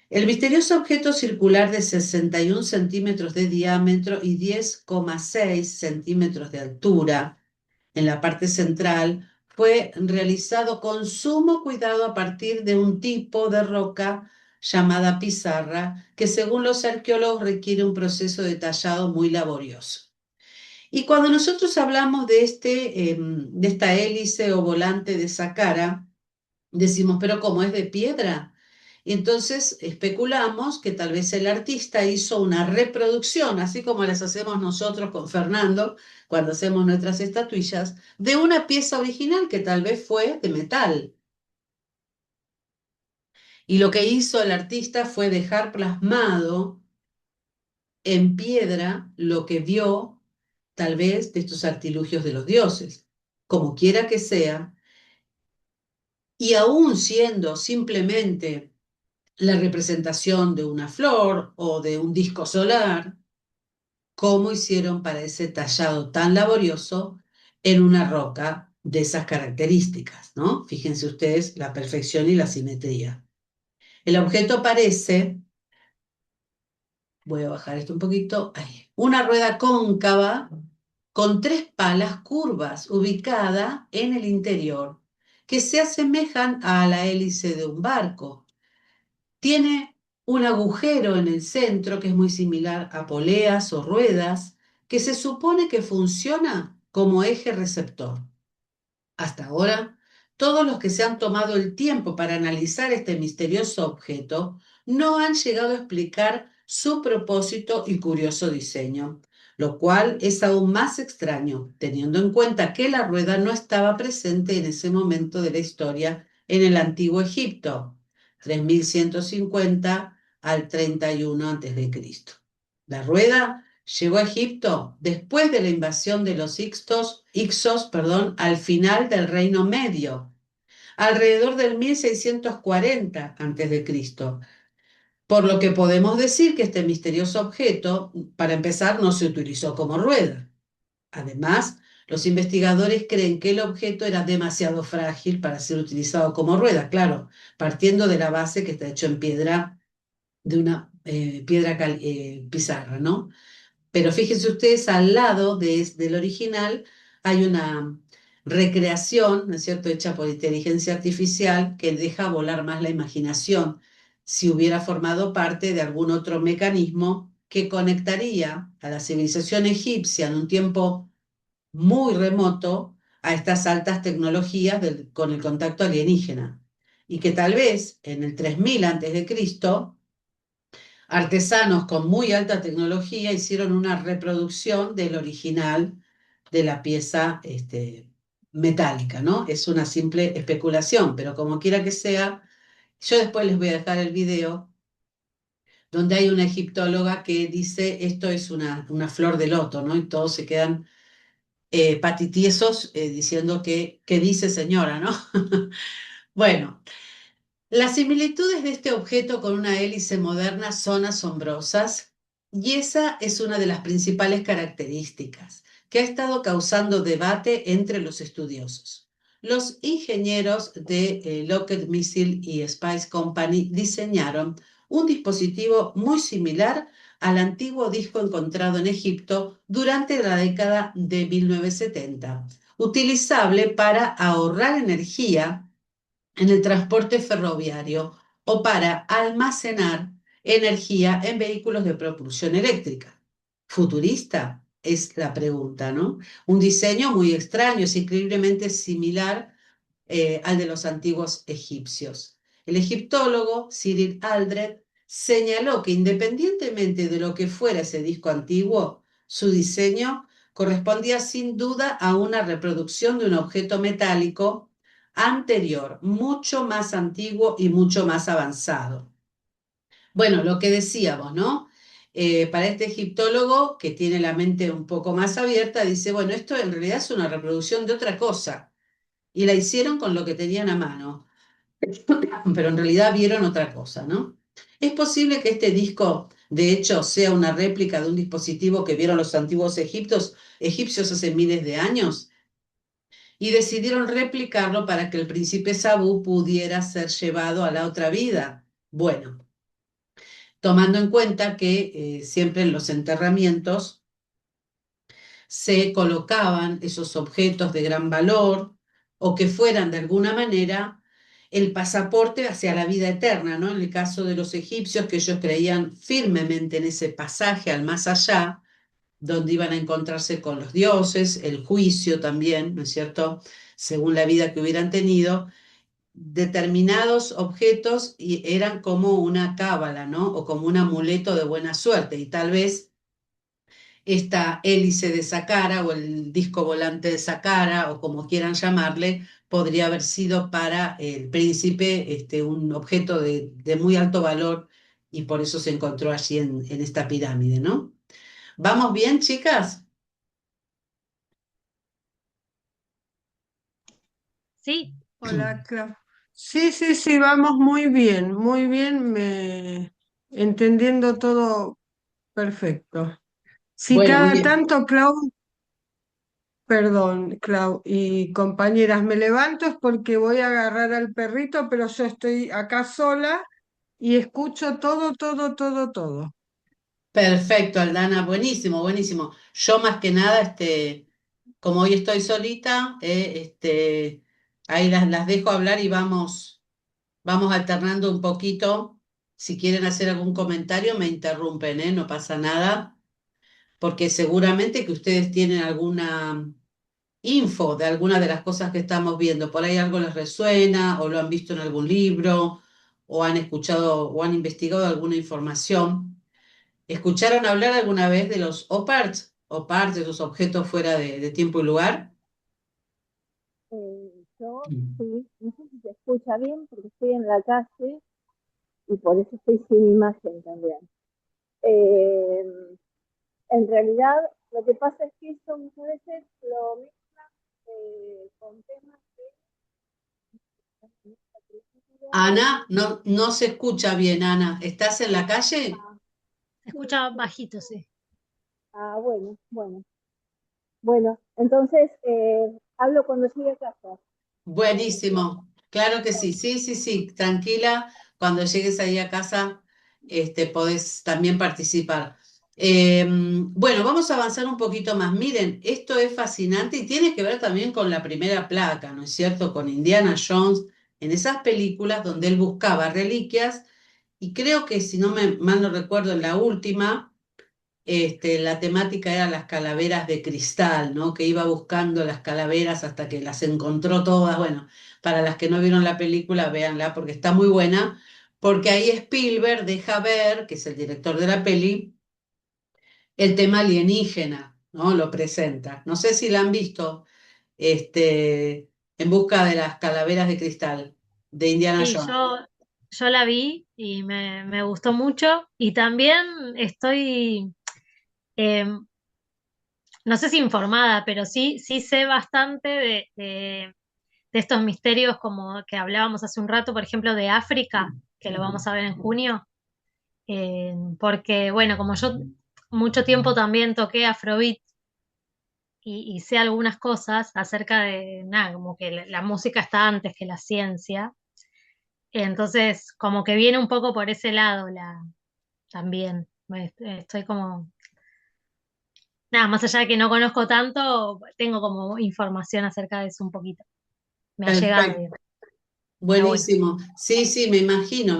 El misterioso objeto circular de 61 centímetros de diámetro y 10,6 centímetros de altura en la parte central fue realizado con sumo cuidado a partir de un tipo de roca llamada pizarra, que según los arqueólogos requiere un proceso de tallado muy laborioso. Y cuando nosotros hablamos de esta hélice o volante de Saqqara, decimos, pero ¿cómo es de piedra? Y entonces especulamos que tal vez el artista hizo una reproducción, así como las hacemos nosotros con Fernando cuando hacemos nuestras estatuillas, de una pieza original que tal vez fue de metal. Y lo que hizo el artista fue dejar plasmado en piedra lo que vio, tal vez, de estos artilugios de los dioses. Como quiera que sea, y aún siendo simplemente la representación de una flor o de un disco solar, ¿cómo hicieron para ese tallado tan laborioso en una roca de esas características, ¿no? Fíjense ustedes la perfección y la simetría. El objeto parece, voy a bajar esto un poquito, una rueda cóncava con 3 palas curvas ubicada en el interior que se asemejan a la hélice de un barco. Tiene un agujero en el centro que es muy similar a poleas o ruedas, que se supone que funciona como eje receptor. Hasta ahora, todos los que se han tomado el tiempo para analizar este misterioso objeto no han llegado a explicar su propósito y curioso diseño, lo cual es aún más extraño, teniendo en cuenta que la rueda no estaba presente en ese momento de la historia en el antiguo Egipto, 3150 al 31 a.C. La rueda llegó a Egipto después de la invasión de los Hicsos, al final del Reino Medio, alrededor del 1640 a.C., por lo que podemos decir que este misterioso objeto, para empezar, no se utilizó como rueda. Además, los investigadores creen que el objeto era demasiado frágil para ser utilizado como rueda, claro, partiendo de la base que está hecho en piedra, de una piedra pizarra, ¿no? Pero fíjense ustedes, al lado del original hay una recreación, ¿no es cierto?, hecha por inteligencia artificial que deja volar más la imaginación si hubiera formado parte de algún otro mecanismo que conectaría a la civilización egipcia en un tiempo muy remoto a estas altas tecnologías con el contacto alienígena. Y que tal vez en el 3000 antes de Cristo artesanos con muy alta tecnología hicieron una reproducción del original de la pieza metálica, ¿no? Es una simple especulación, pero como quiera que sea, yo después les voy a dejar el video donde hay una egiptóloga que dice esto es una flor de loto, ¿no? Y todos se quedan patitiesos diciendo que, ¿qué dice señora, no? Bueno, las similitudes de este objeto con una hélice moderna son asombrosas y esa es una de las principales características que ha estado causando debate entre los estudiosos. Los ingenieros de Lockheed Missile y Spice Company diseñaron un dispositivo muy similar al antiguo disco encontrado en Egipto durante la década de 1970, utilizable para ahorrar energía en el transporte ferroviario o para almacenar energía en vehículos de propulsión eléctrica. Futurista es la pregunta, ¿no? Un diseño muy extraño, es increíblemente similar al de los antiguos egipcios. El egiptólogo Cyril Aldred señaló que independientemente de lo que fuera ese disco antiguo, su diseño correspondía sin duda a una reproducción de un objeto metálico anterior, mucho más antiguo y mucho más avanzado. Bueno, lo que decíamos, ¿no? Para este egiptólogo que tiene la mente un poco más abierta, dice, bueno, esto en realidad es una reproducción de otra cosa y la hicieron con lo que tenían a mano, pero en realidad vieron otra cosa, ¿no? Es posible que este disco, de hecho, sea una réplica de un dispositivo que vieron los antiguos egipcios hace miles de años y decidieron replicarlo para que el príncipe Sabú pudiera ser llevado a la otra vida. Bueno, tomando en cuenta que siempre en los enterramientos se colocaban esos objetos de gran valor o que fueran de alguna manera el pasaporte hacia la vida eterna, ¿no? En el caso de los egipcios, que ellos creían firmemente en ese pasaje al más allá, donde iban a encontrarse con los dioses, el juicio también, ¿no es cierto? Según la vida que hubieran tenido, determinados objetos eran como una cábala, ¿no? O como un amuleto de buena suerte, y tal vez esta hélice de Saqqara o el disco volante de Saqqara o como quieran llamarle, podría haber sido para el príncipe un objeto de muy alto valor y por eso se encontró allí en esta pirámide, ¿no? ¿Vamos bien, chicas? Sí, Hola, Clau. Sí, sí, sí, vamos muy bien, entendiendo todo perfecto. Si Bueno, muy cada bien. tanto, Clau, perdón, Clau y compañeras, me levanto es porque voy a agarrar al perrito, pero yo estoy acá sola y escucho todo, todo, todo, todo. Perfecto, Aldana, buenísimo, buenísimo. Yo más que nada, como hoy estoy solita, ahí las dejo hablar y vamos alternando un poquito. Si quieren hacer algún comentario, me interrumpen, ¿eh? No pasa nada, porque seguramente que ustedes tienen alguna info de alguna de las cosas que estamos viendo. Por ahí algo les resuena, o lo han visto en algún libro, o han escuchado o han investigado alguna información. ¿Escucharon hablar alguna vez de los OPARTs? OPARTs, esos objetos fuera de tiempo y lugar. Yo sí, no sé si se escucha bien porque estoy en la calle y por eso estoy sin imagen también. Eh, en realidad, lo que pasa es que esto muchas veces lo mezclan con temas de Ana, no, no se escucha bien, Ana. ¿Estás en la calle? ah, se sí, escucha bajito, sí. bueno, bueno. Bueno, entonces hablo cuando llegue a casa. Ya. Buenísimo. Claro que sí, sí, sí, sí. Tranquila, cuando llegues ahí a casa, podés también participar. Bueno, vamos a avanzar un poquito más. Miren, esto es fascinante y tiene que ver también con la primera placa, ¿no es cierto? Con Indiana Jones, en esas películas donde él buscaba reliquias y creo que, si no me mal no recuerdo, en la última, la temática era las calaveras de cristal, ¿no? Que iba buscando las calaveras hasta que las encontró todas. Bueno, para las que no vieron la película, véanla porque está muy buena, porque ahí Spielberg deja ver, que es el director de la peli, el tema alienígena, ¿no? Lo presenta. No sé si la han visto, En busca de las calaveras de cristal, de Indiana Sí, Jones. yo la vi y me gustó mucho. Y también estoy, eh, no sé si informada, pero sí sé bastante de estos misterios como que hablábamos hace un rato, por ejemplo, de África, que lo vamos a ver en junio. Porque, bueno, como yo mucho tiempo también toqué Afrobeat y sé algunas cosas acerca de, nada, como que la música está antes que la ciencia. Entonces, como que viene un poco por ese lado también. Estoy como, nada, más allá de que no conozco tanto, tengo como información acerca de eso un poquito. Me ha llegado, Perfecto. digo. Está bueno. Buenísimo. Sí, sí, me imagino,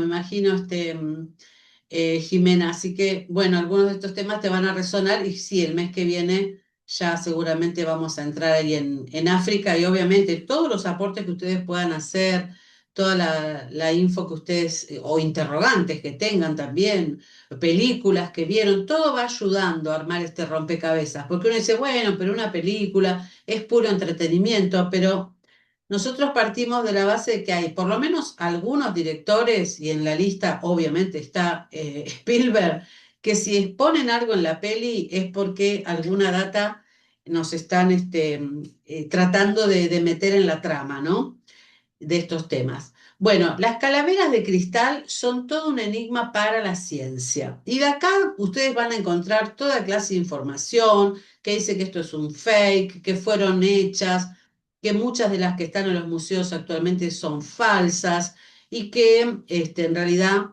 Jimena. Así que, bueno, algunos de estos temas te van a resonar y sí, el mes que viene ya seguramente vamos a entrar ahí en África y obviamente todos los aportes que ustedes puedan hacer, toda la info que ustedes, o interrogantes que tengan también, películas que vieron, todo va ayudando a armar este rompecabezas. Porque uno dice, bueno, pero una película es puro entretenimiento, pero... Nosotros partimos de la base de que hay por lo menos algunos directores, y en la lista obviamente está Spielberg, que si exponen algo en la peli es porque alguna data nos están tratando de meter en la trama, ¿no? De estos temas. Bueno, las calaveras de cristal son todo un enigma para la ciencia. Y de acá ustedes van a encontrar toda clase de información que dice que esto es un fake, que fueron hechas, que muchas de las que están en los museos actualmente son falsas y que en realidad,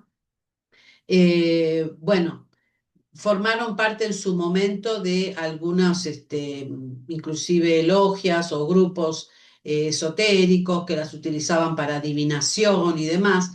bueno, formaron parte en su momento de algunos, inclusive logias o grupos esotéricos que las utilizaban para adivinación y demás.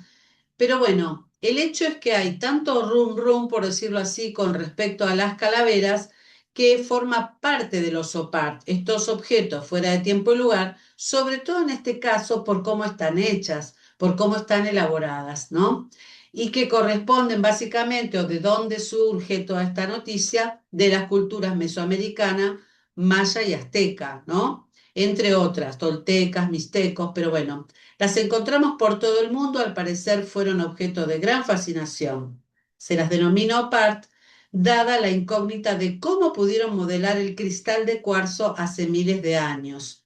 Pero bueno, el hecho es que hay tanto rum rum, por decirlo así, con respecto a las calaveras, que forma parte de los OPART, estos objetos fuera de tiempo y lugar, sobre todo en este caso por cómo están hechas, por cómo están elaboradas, ¿no? Y que corresponden básicamente, o de dónde surge toda esta noticia, de las culturas mesoamericana, maya y azteca, ¿no? Entre otras, toltecas, mixtecos, pero bueno, las encontramos por todo el mundo, al parecer fueron objeto de gran fascinación. Se las denomina opart, dada la incógnita de cómo pudieron modelar el cristal de cuarzo hace miles de años.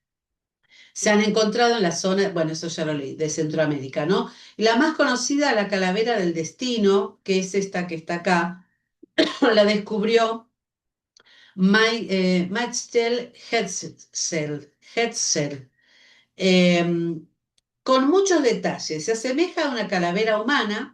Se han encontrado en la zona, bueno, eso ya lo leí, de Centroamérica, ¿no? La más conocida, la calavera del destino, que es esta que está acá, la descubrió Meichel Hetzel, eh, con muchos detalles. Se asemeja a una calavera humana,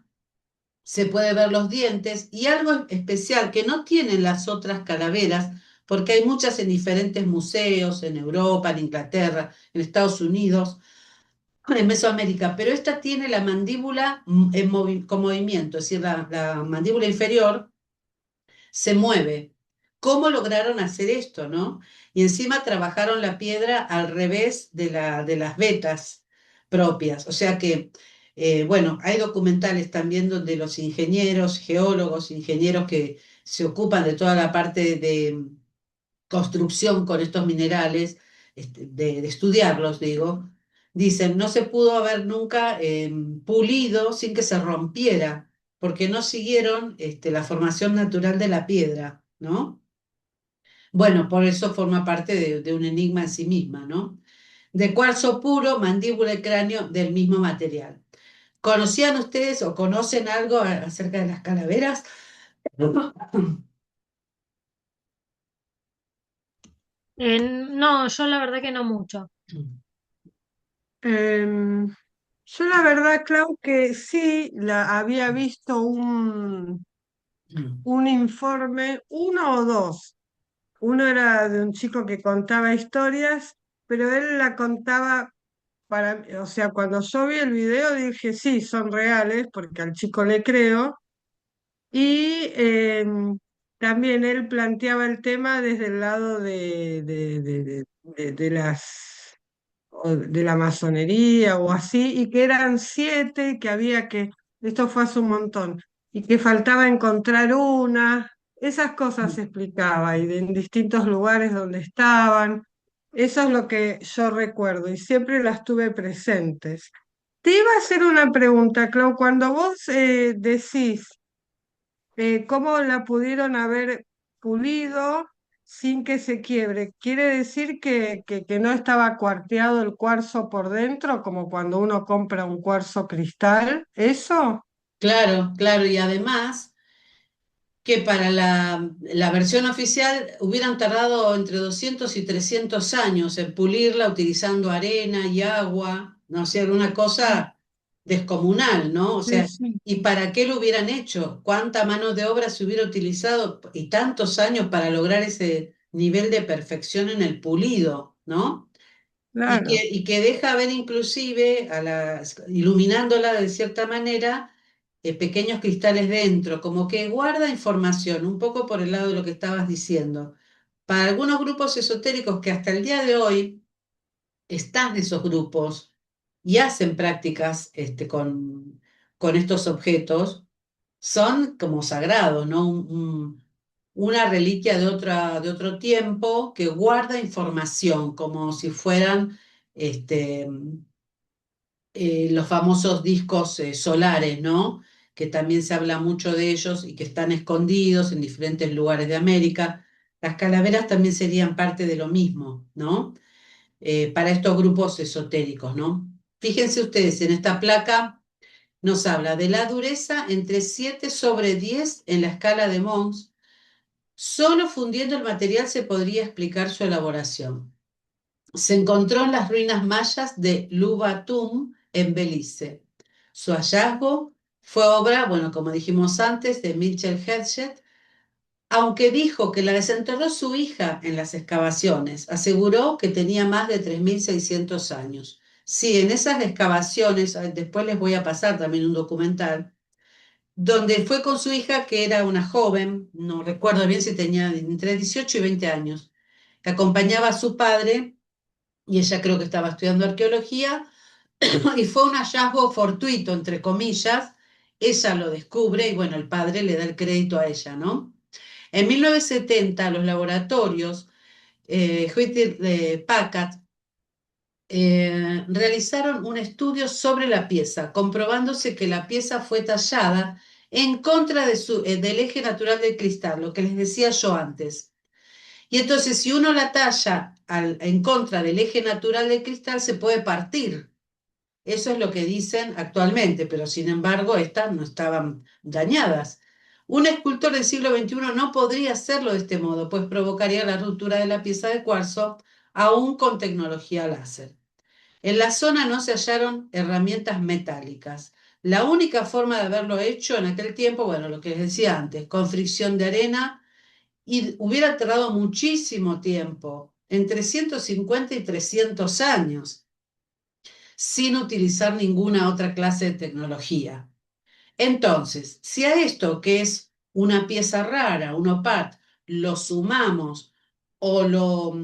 se puede ver los dientes y algo especial que no tienen las otras calaveras, porque hay muchas en diferentes museos, en Europa, en Inglaterra, en Estados Unidos, en Mesoamérica, pero esta tiene la mandíbula con movimiento, es decir, la mandíbula inferior se mueve. ¿Cómo lograron hacer esto, no? Y encima trabajaron la piedra al revés de las vetas propias. O sea que, bueno, hay documentales también donde los ingenieros, geólogos, ingenieros que se ocupan de toda la parte de construcción con estos minerales, de estudiarlos, digo, dicen, no se pudo haber nunca pulido sin que se rompiera porque no siguieron la formación natural de la piedra, ¿no? Bueno, por eso forma parte de un enigma en sí misma, ¿no? De cuarzo puro, mandíbula y cráneo del mismo material. ¿Conocían ustedes o conocen algo acerca de las calaveras? No, yo la verdad que no mucho. Em, yo la verdad, Clau, que sí, había visto un, un informe, uno o dos. Uno era de un chico que contaba historias, pero él la contaba para, o sea, cuando yo vi el video dije, sí, son reales, porque al chico le creo. Y también él planteaba el tema desde el lado de las de la masonería o así, y que eran 7, que había que, esto fue hace un montón, y que faltaba encontrar una, esas cosas se explicaba, y en distintos lugares donde estaban. Eso es lo que yo recuerdo y siempre las tuve presentes. Te iba a hacer una pregunta, Clau, cuando vos decís cómo la pudieron haber pulido sin que se quiebre. ¿Quiere decir que no estaba cuarteado el cuarzo por dentro, como cuando uno compra un cuarzo cristal? ¿Eso? Claro, claro, y además que para la versión oficial hubieran tardado entre 200 y 300 años en pulirla utilizando arena y agua, no sé, era una Ah, cosa descomunal, ¿no? O sí, sea, sí, ¿y para qué lo hubieran hecho? ¿Cuánta mano de obra se hubiera utilizado y tantos años para lograr ese nivel de perfección en el pulido, ¿no? claro. Y que deja ver inclusive, iluminándola de cierta manera, pequeños cristales dentro, como que guarda información, un poco por el lado de lo que estabas diciendo. Para algunos grupos esotéricos que hasta el día de hoy están esos grupos y hacen prácticas con estos objetos, son como sagrados, ¿no? Una reliquia de otro tiempo que guarda información, como si fueran este, los famosos discos solares, ¿no? Que también se habla mucho de ellos y que están escondidos en diferentes lugares de América. Las calaveras también serían parte de lo mismo, ¿no? Para estos grupos esotéricos, ¿no? Fíjense ustedes, en esta placa nos habla de la dureza entre 7/10 en la escala de Mohs. Solo fundiendo el material se podría explicar su elaboración. Se encontró en las ruinas mayas de Lubatum, en Belice. Su hallazgo fue obra, bueno, como dijimos antes, de Mitchell Hedges, aunque dijo que la desenterró su hija en las excavaciones. Aseguró que tenía más de 3.600 años. Sí, en esas excavaciones, después les voy a pasar también un documental, donde fue con su hija, que era una joven, no recuerdo bien si tenía entre 18 y 20 años, que acompañaba a su padre, y ella creo que estaba estudiando arqueología, y fue un hallazgo fortuito, entre comillas. Ella lo descubre y bueno, el padre le da el crédito a ella, ¿no? En 1970, los laboratorios Hewlett-Packard realizaron un estudio sobre la pieza, comprobándose que la pieza fue tallada en contra del eje natural del cristal, lo que les decía yo antes. Y entonces, si uno la talla en contra del eje natural del cristal, se puede partir. Eso es lo que dicen actualmente, pero sin embargo, estas no estaban dañadas. Un escultor del siglo XXI no podría hacerlo de este modo, pues provocaría la ruptura de la pieza de cuarzo, aún con tecnología láser. En la zona no se hallaron herramientas metálicas. La única forma de haberlo hecho en aquel tiempo, bueno, lo que les decía antes, con fricción de arena, y hubiera tardado muchísimo tiempo, entre 150 y 300 años, sin utilizar ninguna otra clase de tecnología. Entonces, si a esto, que es una pieza rara, un OPAT, lo sumamos o lo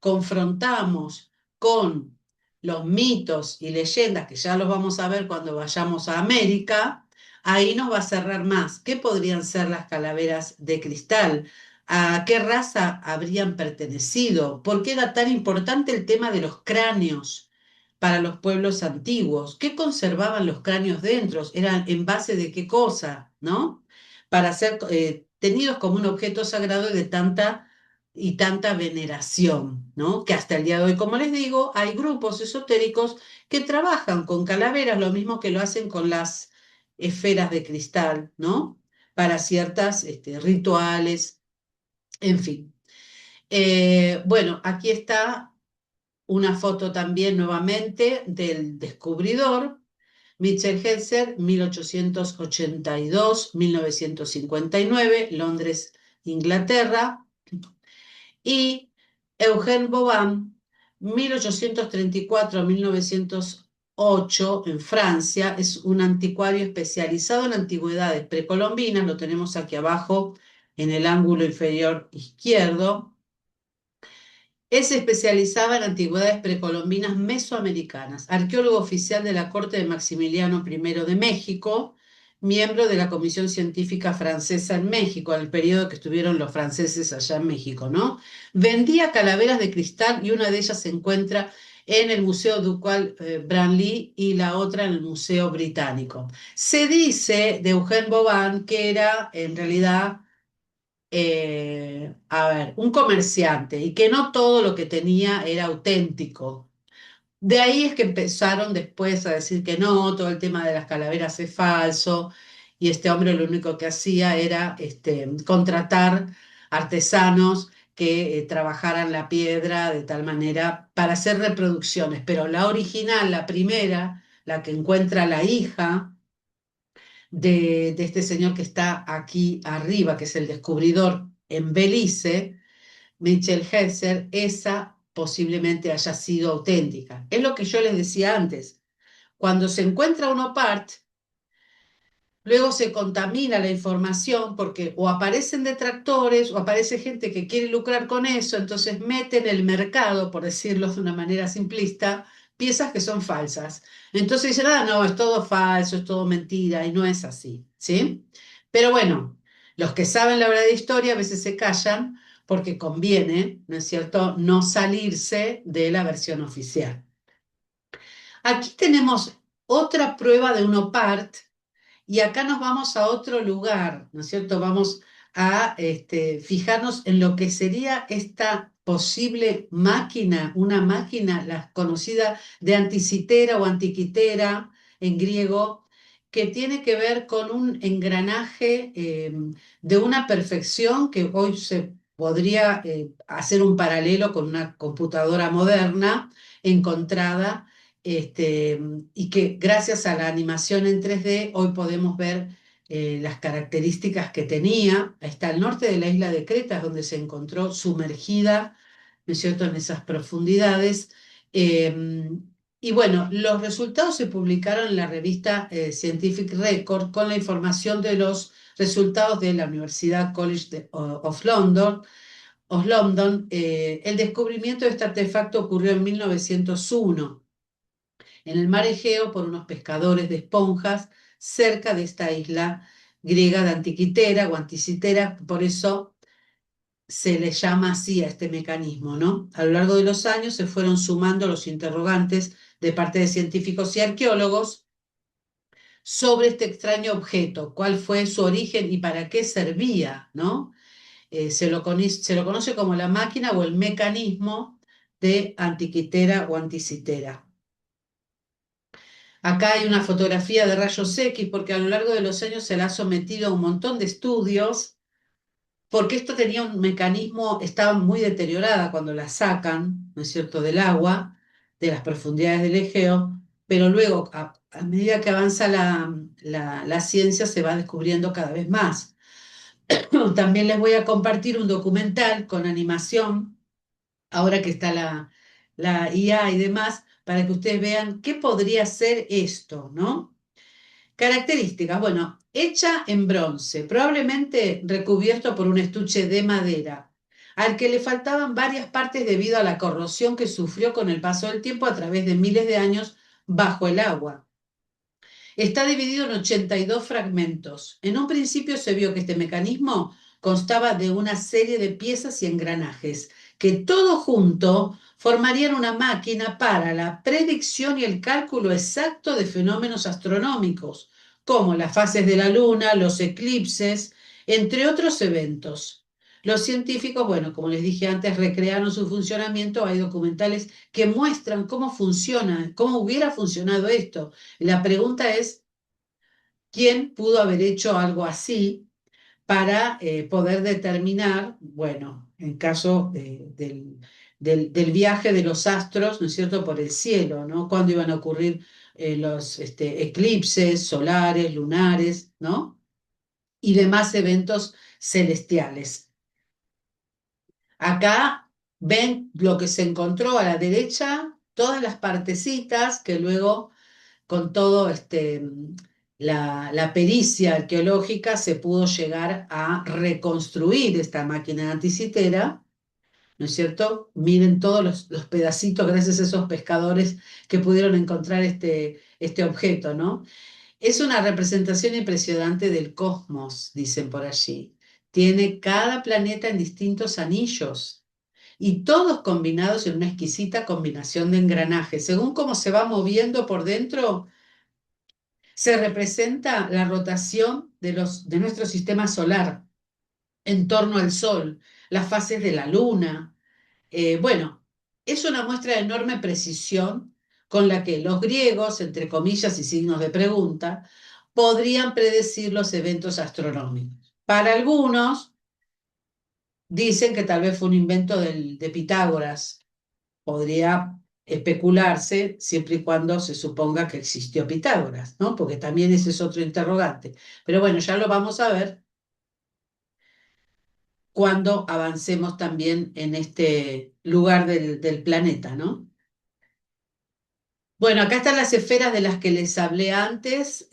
confrontamos con los mitos y leyendas, que ya los vamos a ver cuando vayamos a América, ahí nos va a cerrar más. ¿Qué podrían ser las calaveras de cristal? ¿A qué raza habrían pertenecido? ¿Por qué era tan importante el tema de los cráneos para los pueblos antiguos? ¿Qué conservaban los cráneos dentro? ¿Eran en base de qué cosa, no? Para ser tenidos como un objeto sagrado de tanta y tanta veneración, ¿no? Que hasta el día de hoy, como les digo, hay grupos esotéricos que trabajan con calaveras, lo mismo que lo hacen con las esferas de cristal, ¿no? Para ciertas rituales, en fin. Bueno, aquí está una foto también nuevamente del descubridor. Mitchell Helser, 1882-1959, Londres, Inglaterra. Y Eugène Boban, 1834-1908, en Francia, es un anticuario especializado en antigüedades precolombinas, lo tenemos aquí abajo en el ángulo inferior izquierdo. Él se especializaba en antigüedades precolombinas mesoamericanas, arqueólogo oficial de la corte de Maximiliano I de México, miembro de la Comisión Científica Francesa en México, en el periodo que estuvieron los franceses allá en México, ¿no? Vendía calaveras de cristal y una de ellas se encuentra en el Museo Ducal Branly y la otra en el Museo Británico. Se dice de Eugène Boban que era en realidad a ver, un comerciante y que no todo lo que tenía era auténtico. De ahí es que empezaron después a decir que no, todo el tema de las calaveras es falso y este hombre lo único que hacía era contratar artesanos que trabajaran la piedra de tal manera para hacer reproducciones, pero la original, la primera, la que encuentra la hija, de este señor que está aquí arriba, que es el descubridor en Belice, Mitchell Helser, esa posiblemente haya sido auténtica. Es lo que yo les decía antes. Cuando se encuentra un OPART, luego se contamina la información porque o aparecen detractores o aparece gente que quiere lucrar con eso, entonces mete en el mercado, por decirlo de una manera simplista, piezas que son falsas. Entonces dicen, ah, no, es todo falso, es todo mentira, y no es así, ¿sí? Pero bueno, los que saben la verdadera historia a veces se callan porque conviene, ¿no es cierto?, no salirse de la versión oficial. Aquí tenemos otra prueba de un OPART y acá nos vamos a otro lugar, ¿no es cierto? Vamos a fijarnos en lo que sería esta posible máquina, una máquina, la conocida de anticitera o antiquitera en griego, que tiene que ver con un engranaje de una perfección que hoy se podría hacer un paralelo con una computadora moderna encontrada este, y que gracias a la animación en 3D hoy podemos ver las características que tenía. Está al norte de la isla de Creta, donde se encontró sumergida, ¿no es cierto?, en esas profundidades. Eh, y bueno, los resultados se publicaron en la revista Scientific Record con la información de los resultados de la Universidad College of London. El descubrimiento de este artefacto ocurrió en 1901 en el mar Egeo por unos pescadores de esponjas cerca de esta isla griega de Antiquitera o Anticitera, por eso se le llama así a este mecanismo, ¿no? A lo largo de los años se fueron sumando los interrogantes de parte de científicos y arqueólogos sobre este extraño objeto, cuál fue su origen y para qué servía, ¿no? Se lo conoce como la máquina o el mecanismo de Antiquitera o Anticitera. Acá hay una fotografía de rayos X porque a lo largo de los años se le ha sometido a un montón de estudios porque esto tenía un mecanismo, estaba muy deteriorada cuando la sacan, ¿no es cierto?, del agua, de las profundidades del Egeo, pero luego, a medida que avanza la ciencia, se va descubriendo cada vez más. También les voy a compartir un documental con animación, ahora que está la IA y demás, para que ustedes vean qué podría ser esto, ¿no? Características, bueno, hecha en bronce, probablemente recubierto por un estuche de madera, al que le faltaban varias partes debido a la corrosión que sufrió con el paso del tiempo a través de miles de años bajo el agua. Está dividido en 82 fragmentos. En un principio se vio que este mecanismo constaba de una serie de piezas y engranajes, que todo junto formarían una máquina para la predicción y el cálculo exacto de fenómenos astronómicos, como las fases de la Luna, los eclipses, entre otros eventos. Los científicos, bueno, como les dije antes, recrearon su funcionamiento. Hay documentales que muestran cómo funciona, cómo hubiera funcionado esto. La pregunta es, ¿quién pudo haber hecho algo así para poder determinar, bueno, en caso del viaje de los astros, ¿no es cierto?, por el cielo, ¿no? Cuándo iban a ocurrir los eclipses solares, lunares, ¿no? Y demás eventos celestiales. Acá ven lo que se encontró a la derecha, todas las partecitas que luego con todo la pericia arqueológica se pudo llegar a reconstruir esta máquina anticitera, ¿no es cierto? Miren todos los pedacitos gracias a esos pescadores que pudieron encontrar este objeto, ¿no? Es una representación impresionante del cosmos, dicen por allí. Tiene cada planeta en distintos anillos y todos combinados en una exquisita combinación de engranajes. Según cómo se va moviendo por dentro, se representa la rotación de nuestro sistema solar en torno al Sol, las fases de la Luna. Bueno, es una muestra de enorme precisión con la que los griegos, entre comillas y signos de pregunta, podrían predecir los eventos astronómicos. Para algunos, dicen que tal vez fue un invento de Pitágoras. Podría especularse siempre y cuando se suponga que existió Pitágoras, ¿no? Porque también ese es otro interrogante. Pero bueno, ya lo vamos a ver cuando avancemos también en este lugar del planeta, ¿no? Bueno, acá están las esferas de las que les hablé antes,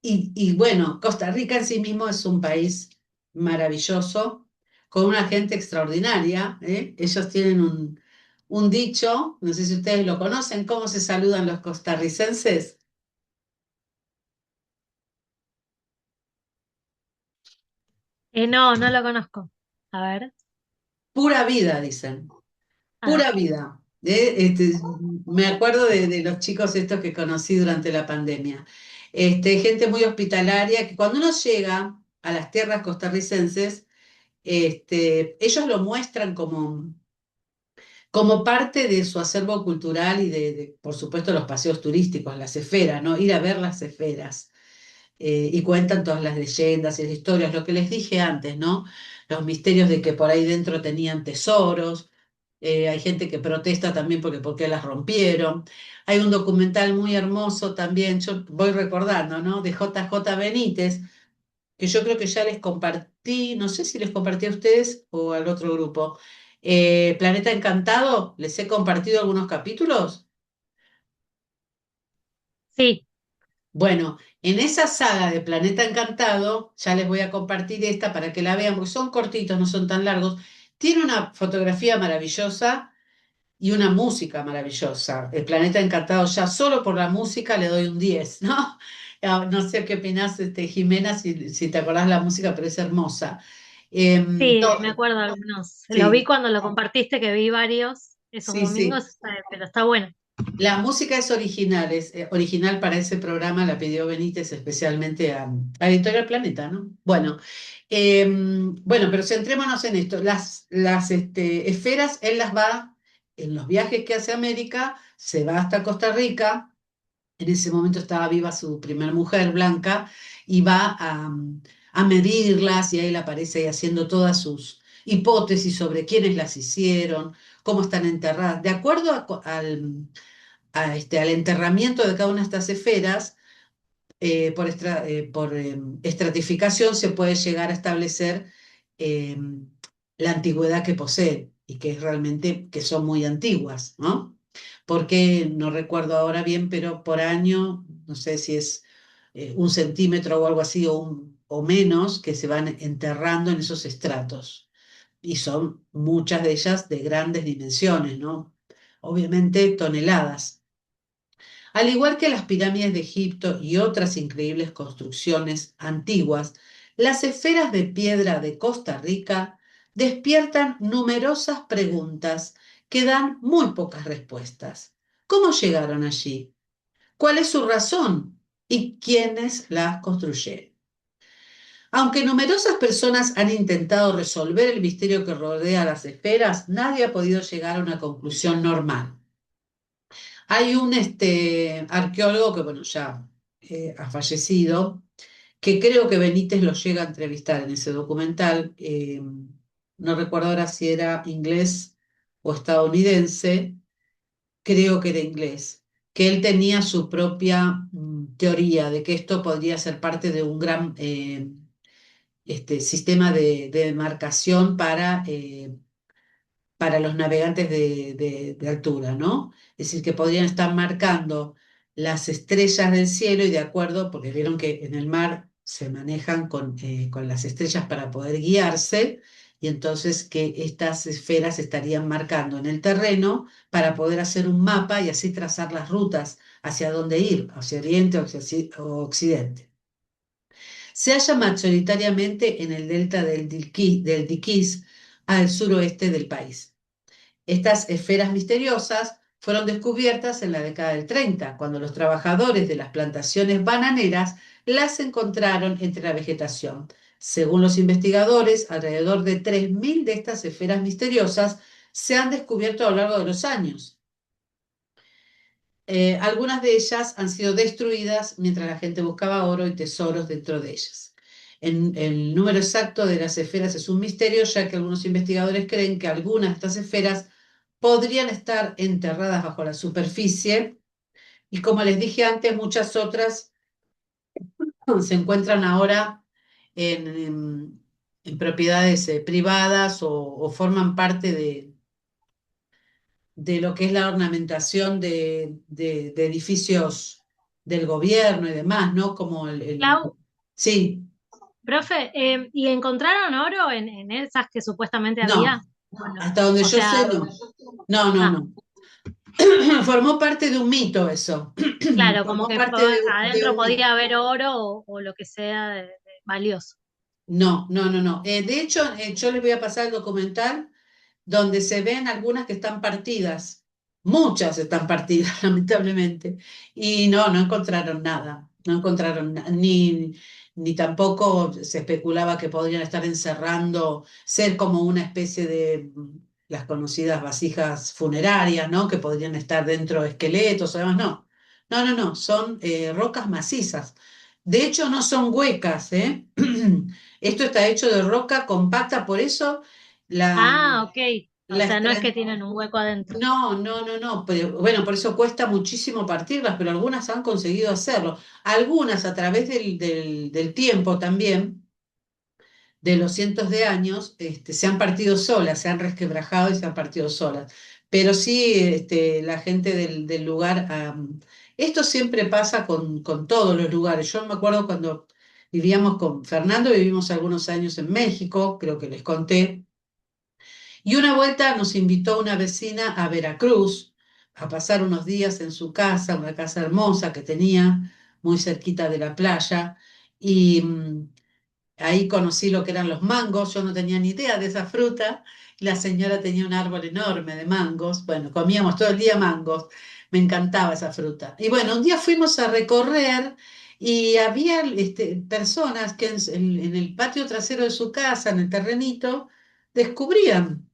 y bueno, Costa Rica en sí mismo es un país maravilloso, con una gente extraordinaria, ¿eh? Ellos tienen un dicho, no sé si ustedes lo conocen, ¿cómo se saludan los costarricenses? No, no lo conozco. A ver. Pura vida, dicen. Ah, Pura vida. Me acuerdo de los chicos estos que conocí durante la pandemia. Gente muy hospitalaria, que cuando uno llega a las tierras costarricenses, ellos lo muestran como parte de su acervo cultural y por supuesto, los paseos turísticos, las esferas, ¿no? Ir a ver las esferas. Y cuentan todas las leyendas y las historias, lo que les dije antes, ¿no? Los misterios de que por ahí dentro tenían tesoros. Hay gente que protesta también porque por qué las rompieron. Hay un documental muy hermoso también, yo voy recordando, ¿no? De JJ Benítez, que yo creo que ya les compartí, no sé si les compartí a ustedes o al otro grupo. Planeta Encantado, les he compartido algunos capítulos. sí, Bueno, en esa saga de Planeta Encantado, ya les voy a compartir esta para que la vean, porque son cortitos, no son tan largos. Tiene una fotografía maravillosa y una música maravillosa. El Planeta Encantado, ya solo por la música le doy un 10, ¿no? No sé qué opinás, Jimena, si te acordás la música, pero es hermosa. sí, me acuerdo de algunos. Lo vi Sí, cuando lo compartiste, que vi varios esos sí, sí. domingos, pero está bueno. La música es original, original para ese programa, la pidió Benítez especialmente a Editorial Planeta, ¿no? Bueno, bueno, pero centrémonos en esto. Las esferas, él las va, en los viajes que hace a América, se va hasta Costa Rica. En ese momento estaba viva su primer mujer, Blanca, y va a medirlas, y ahí él aparece ahí haciendo todas sus hipótesis sobre quiénes las hicieron, cómo están enterradas. De acuerdo al enterramiento de cada una de estas esferas, por estratificación se puede llegar a establecer eh, la antigüedad que poseen y que es realmente que son muy antiguas, ¿no? Porque no recuerdo ahora bien, pero por año, no sé si es 1 centímetro o algo así o menos, que se van enterrando en esos estratos. Y son muchas de ellas de grandes dimensiones, ¿no? Obviamente toneladas. Al igual que las pirámides de Egipto y otras increíbles construcciones antiguas, las esferas de piedra de Costa Rica despiertan numerosas preguntas que dan muy pocas respuestas. ¿Cómo llegaron allí? ¿Cuál es su razón? ¿Y quiénes las construyeron? Aunque numerosas personas han intentado resolver el misterio que rodea las esferas, nadie ha podido llegar a una conclusión normal. Hay un arqueólogo que, bueno, ya ha fallecido, que creo que Benítez lo llega a entrevistar en ese documental. No recuerdo ahora si era inglés o estadounidense, creo que era inglés. que él tenía su propia teoría de que esto podría ser parte de un gran sistema de demarcación para los navegantes de altura, ¿no? Es decir, que podrían estar marcando las estrellas del cielo y de acuerdo, porque vieron que en el mar se manejan con las estrellas para poder guiarse, y entonces que estas esferas estarían marcando en el terreno para poder hacer un mapa y así trazar las rutas hacia dónde ir, hacia oriente o o occidente. Se halla mayoritariamente en el delta del Diquís, al suroeste del país. Estas esferas misteriosas fueron descubiertas en la década del 30, cuando los trabajadores de las plantaciones bananeras las encontraron entre la vegetación. Según los investigadores, alrededor de 3.000 de estas esferas misteriosas se han descubierto a lo largo de los años. Algunas de ellas han sido destruidas mientras la gente buscaba oro y tesoros dentro de ellas. El número exacto de las esferas es un misterio, ya que algunos investigadores creen que algunas de estas esferas podrían estar enterradas bajo la superficie y, como les dije antes, muchas otras se encuentran ahora en propiedades privadas o forman parte de lo que es la ornamentación de edificios del gobierno y demás, ¿no? Como Clau, Sí, profe, ¿y encontraron oro en esas que supuestamente no, había? Bueno, hasta donde o yo sea, sé, no. No, no, ah, no. Formó parte de un mito eso. claro, como Formó que parte de adentro un mito. podía haber oro o lo que sea de valioso. No, no, no, no. De hecho, yo les voy a pasar el documental donde se ven algunas que están partidas. Muchas están partidas, lamentablemente. Y no, no encontraron nada. No encontraron ni tampoco se especulaba que podrían estar encerrando, ser como una especie de las conocidas vasijas funerarias, ¿no? Que podrían estar dentro de esqueletos o demás. No, no, no, no. Son rocas macizas. De hecho, no son huecas, ¿eh? Esto está hecho de roca compacta, por eso la, Ah, ok. O la sea, no es que extraen. tienen un hueco adentro. No, no, no, no. Pero, bueno, por eso cuesta muchísimo partirlas, pero algunas han conseguido hacerlo. Algunas a través del tiempo también, de los cientos de años, se han partido solas, se han resquebrajado y se han partido solas. Pero sí, la gente del lugar, esto siempre pasa con todos los lugares. Yo me acuerdo cuando vivíamos con Fernando, vivimos algunos años en México, creo que les conté, y una vuelta nos invitó una vecina a Veracruz a pasar unos días en su casa, una casa hermosa que tenía muy cerquita de la playa, y ahí conocí lo que eran los mangos, yo no tenía ni idea de esa fruta. La señora tenía un árbol enorme de mangos, bueno, comíamos todo el día mangos, me encantaba esa fruta. Y bueno, un día fuimos a recorrer y había personas que en el patio trasero de su casa, en el terrenito, descubrían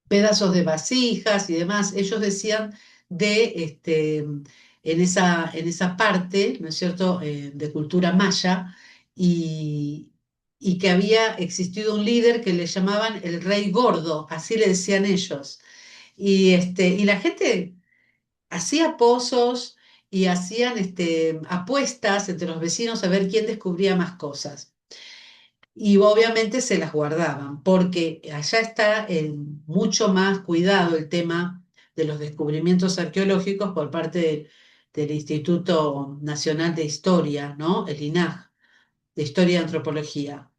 pedazos de vasijas y demás. Ellos decían en esa parte, ¿no es cierto?, de cultura maya, y, y que había existido un líder que le llamaban el rey gordo, así le decían ellos. Y la gente hacía pozos y hacían apuestas entre los vecinos a ver quién descubría más cosas. Y obviamente se las guardaban, porque allá está mucho más cuidado el tema de los descubrimientos arqueológicos por parte del Instituto Nacional de Historia, ¿no? El INAH, de Historia y Antropología.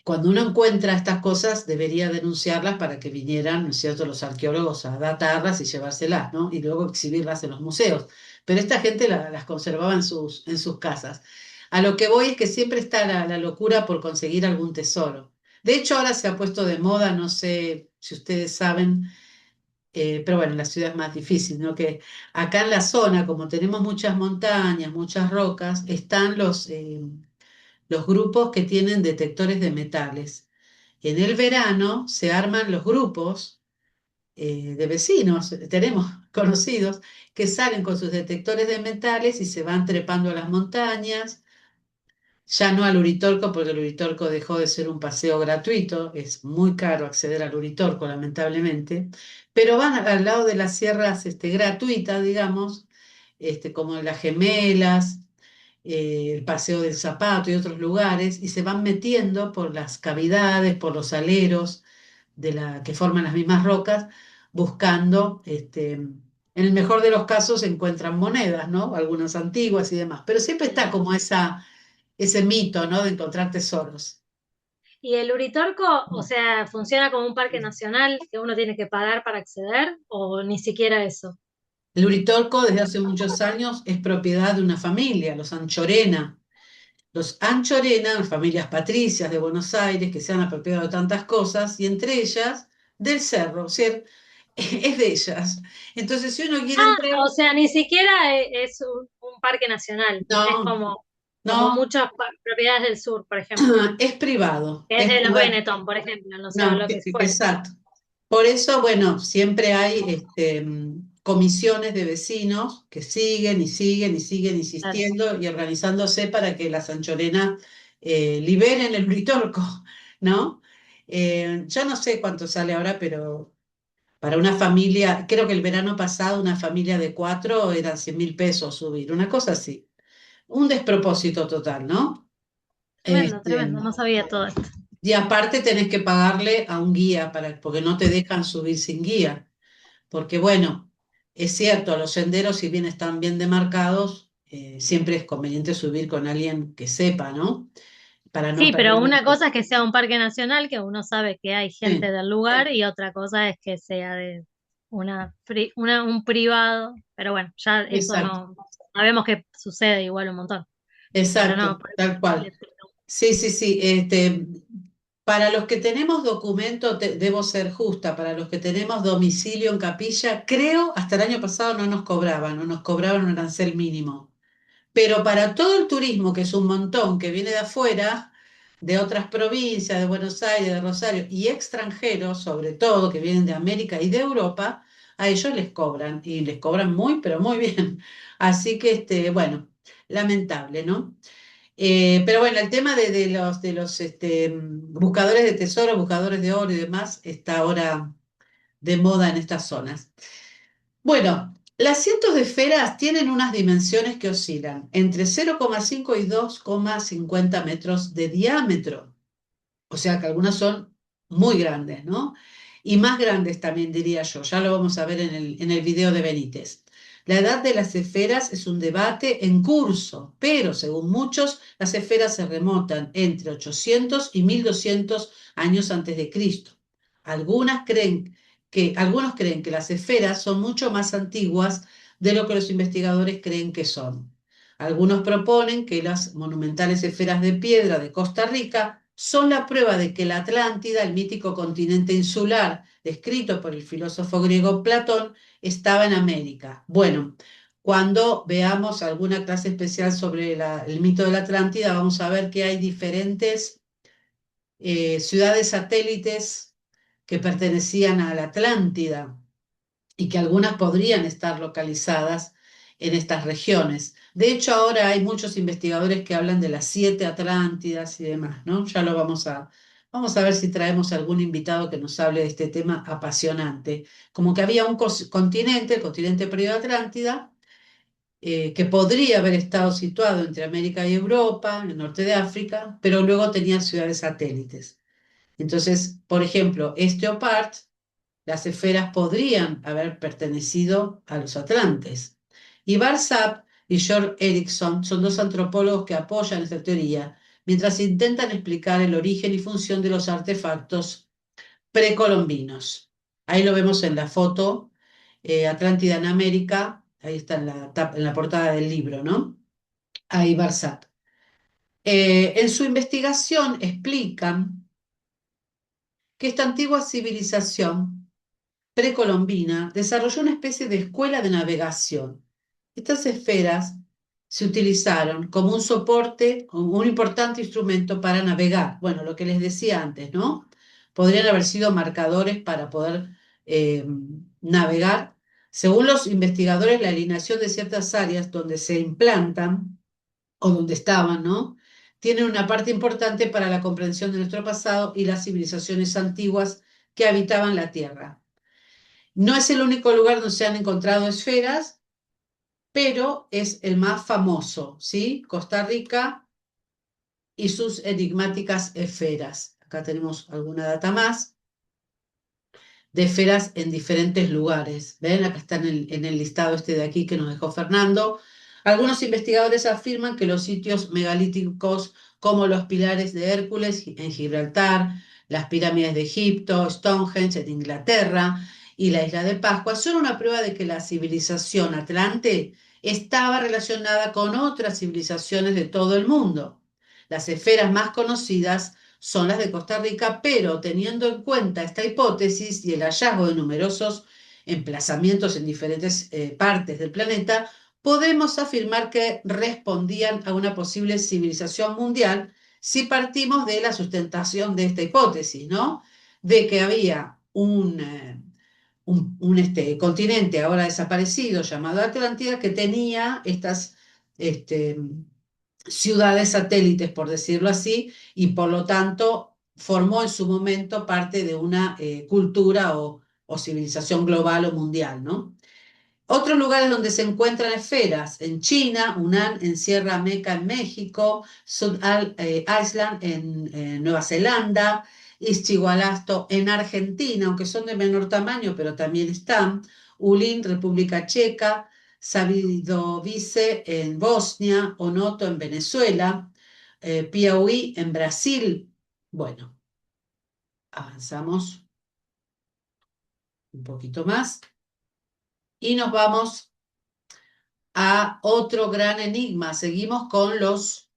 Cuando uno encuentra estas cosas, debería denunciarlas para que vinieran, ¿no es cierto?, los arqueólogos a datarlas y llevárselas, ¿no? Y luego exhibirlas en los museos. Pero esta gente las conservaba en sus casas. A lo que voy es que siempre está la locura por conseguir algún tesoro. De hecho, ahora se ha puesto de moda, no sé si ustedes saben, pero bueno, en la ciudad es más difícil, ¿no? Que acá en la zona, como tenemos muchas montañas, muchas rocas, están los grupos que tienen detectores de metales. En el verano se arman los grupos de vecinos, tenemos conocidos, que salen con sus detectores de metales y se van trepando a las montañas, ya no al Uritorco, porque el Uritorco dejó de ser un paseo gratuito, es muy caro acceder al Uritorco, lamentablemente, pero van al lado de las sierras gratuitas, digamos, como las Gemelas, el Paseo del Zapato y otros lugares, y se van metiendo por las cavidades, por los aleros que forman las mismas rocas, buscando, en el mejor de los casos encuentran monedas, ¿no? Algunas antiguas y demás, pero siempre está como ese mito, ¿no? De encontrar tesoros. ¿Y el Uritorco, o sea, funciona como un parque nacional que uno tiene que pagar para acceder o ni siquiera eso? El Uritorco desde hace muchos años es propiedad de una familia, los Anchorena. Los Anchorena, familias patricias de Buenos Aires que se han apropiado de tantas cosas, y entre ellas del cerro, o sea, es de ellas. Entonces, si uno quiere Ah, entrar, o sea, ni siquiera es un parque nacional, es no, como no, muchas propiedades del sur, por ejemplo, es privado, que es es de los privado. Benetton, por ejemplo, no sé, o No, lo que fuere. exacto. Por eso, bueno, siempre hay comisiones de vecinos que siguen y siguen y siguen Claro. insistiendo y organizándose para que las anchorenas liberen el Uritorco, ¿no? Yo no sé cuánto sale ahora, pero para una familia, creo que el verano pasado una familia de 4 eran 100.000 pesos subir, una cosa así. Un despropósito total, ¿no? Tremendo, Este, tremendo, no sabía todo esto. y aparte tenés que pagarle a un guía porque no te dejan subir sin guía. Porque bueno, es cierto, los senderos, si bien están bien demarcados, siempre es conveniente subir con alguien que sepa, ¿no? Para no Sí, pero perder. una cosa es que sea un parque nacional, que uno sabe que hay gente Sí, del lugar, y otra cosa es que sea de un privado, pero bueno, ya eso exacto, no, sabemos que sucede igual un montón, pero no, exacto, por eso tal cual. te pregunto. Sí, sí, sí. Para los que tenemos documento, debo ser justa, para los que tenemos domicilio en Capilla, creo hasta el año pasado no nos cobraban un arancel mínimo. Pero para todo el turismo, que es un montón, que viene de afuera, de otras provincias, de Buenos Aires, de Rosario, y extranjeros, sobre todo, que vienen de América y de Europa, a ellos les cobran, y les cobran muy, pero muy bien. Así que, bueno, lamentable, ¿no? Pero bueno, el tema de los buscadores de tesoro, buscadores de oro y demás, está ahora de moda en estas zonas. Bueno, las cientos de esferas tienen unas dimensiones que oscilan entre 0,5 y 2,50 metros de diámetro. O sea que algunas son muy grandes, ¿no? Y más grandes también diría yo, ya lo vamos a ver en el video de Benítez. La edad de las esferas es un debate en curso, pero según muchos, las esferas se remontan entre 800 y 1200 años antes de Cristo. Algunos creen que las esferas son mucho más antiguas de lo que los investigadores creen que son. Algunos proponen que las monumentales esferas de piedra de Costa Rica son la prueba de que la Atlántida, el mítico continente insular descrito por el filósofo griego Platón, estaba en América. Bueno, cuando veamos alguna clase especial sobre el mito de la Atlántida, vamos a ver que hay diferentes ciudades satélites que pertenecían a la Atlántida y que algunas podrían estar localizadas en estas regiones. De hecho, ahora hay muchos investigadores que hablan de las 7 Atlántidas y demás, ¿no? Ya lo vamos a ver si traemos algún invitado que nos hable de este tema apasionante. Como que había un continente, el continente Atlántida, que podría haber estado situado entre América y Europa, en el norte de África, pero luego tenía ciudades satélites. Entonces, por ejemplo, Opeart, las esferas podrían haber pertenecido a los atlantes. Y Barsap y George Erickson son dos antropólogos que apoyan esta teoría, mientras intentan explicar el origen y función de los artefactos precolombinos. Ahí lo vemos en la foto, Atlántida en América, ahí está en la portada del libro, ¿no? Ahí Barsap. En su investigación explican que esta antigua civilización precolombina desarrolló una especie de escuela de navegación. Estas esferas se utilizaron como un soporte, como un importante instrumento para navegar. Bueno, lo que les decía antes, ¿no? Podrían haber sido marcadores para poder eh, navegar. Según los investigadores, la alineación de ciertas áreas donde se implantan o donde estaban, ¿no? Tienen una parte importante para la comprensión de nuestro pasado y las civilizaciones antiguas que habitaban la Tierra. No es el único lugar donde se han encontrado esferas, pero es el más famoso, ¿sí? Costa Rica y sus enigmáticas esferas. Acá tenemos alguna data más de esferas en diferentes lugares. ¿Ven? Acá está en el listado este de aquí que nos dejó Fernando. Algunos investigadores afirman que los sitios megalíticos como los pilares de Hércules en Gibraltar, las pirámides de Egipto, Stonehenge en Inglaterra y la isla de Pascua son una prueba de que la civilización atlante estaba relacionada con otras civilizaciones de todo el mundo. Las esferas más conocidas son las de Costa Rica, pero teniendo en cuenta esta hipótesis y el hallazgo de numerosos emplazamientos en diferentes partes del planeta, podemos afirmar que respondían a una posible civilización mundial si partimos de la sustentación de esta hipótesis, ¿no? De que había un continente ahora desaparecido llamado Atlántida que tenía estas este, ciudades satélites, por decirlo así, y por lo tanto formó en su momento parte de una cultura o civilización global o mundial, ¿no? Otros lugares donde se encuentran esferas, en China, Hunan en Sierra Meca en México, Island en Nueva Zelanda, Ischigualasto en Argentina, aunque son de menor tamaño, pero también están, Ulin, República Checa, Sabidovice en Bosnia, Onoto en Venezuela, Piauí en Brasil. Bueno, avanzamos un poquito más y nos vamos a otro gran enigma. Seguimos con los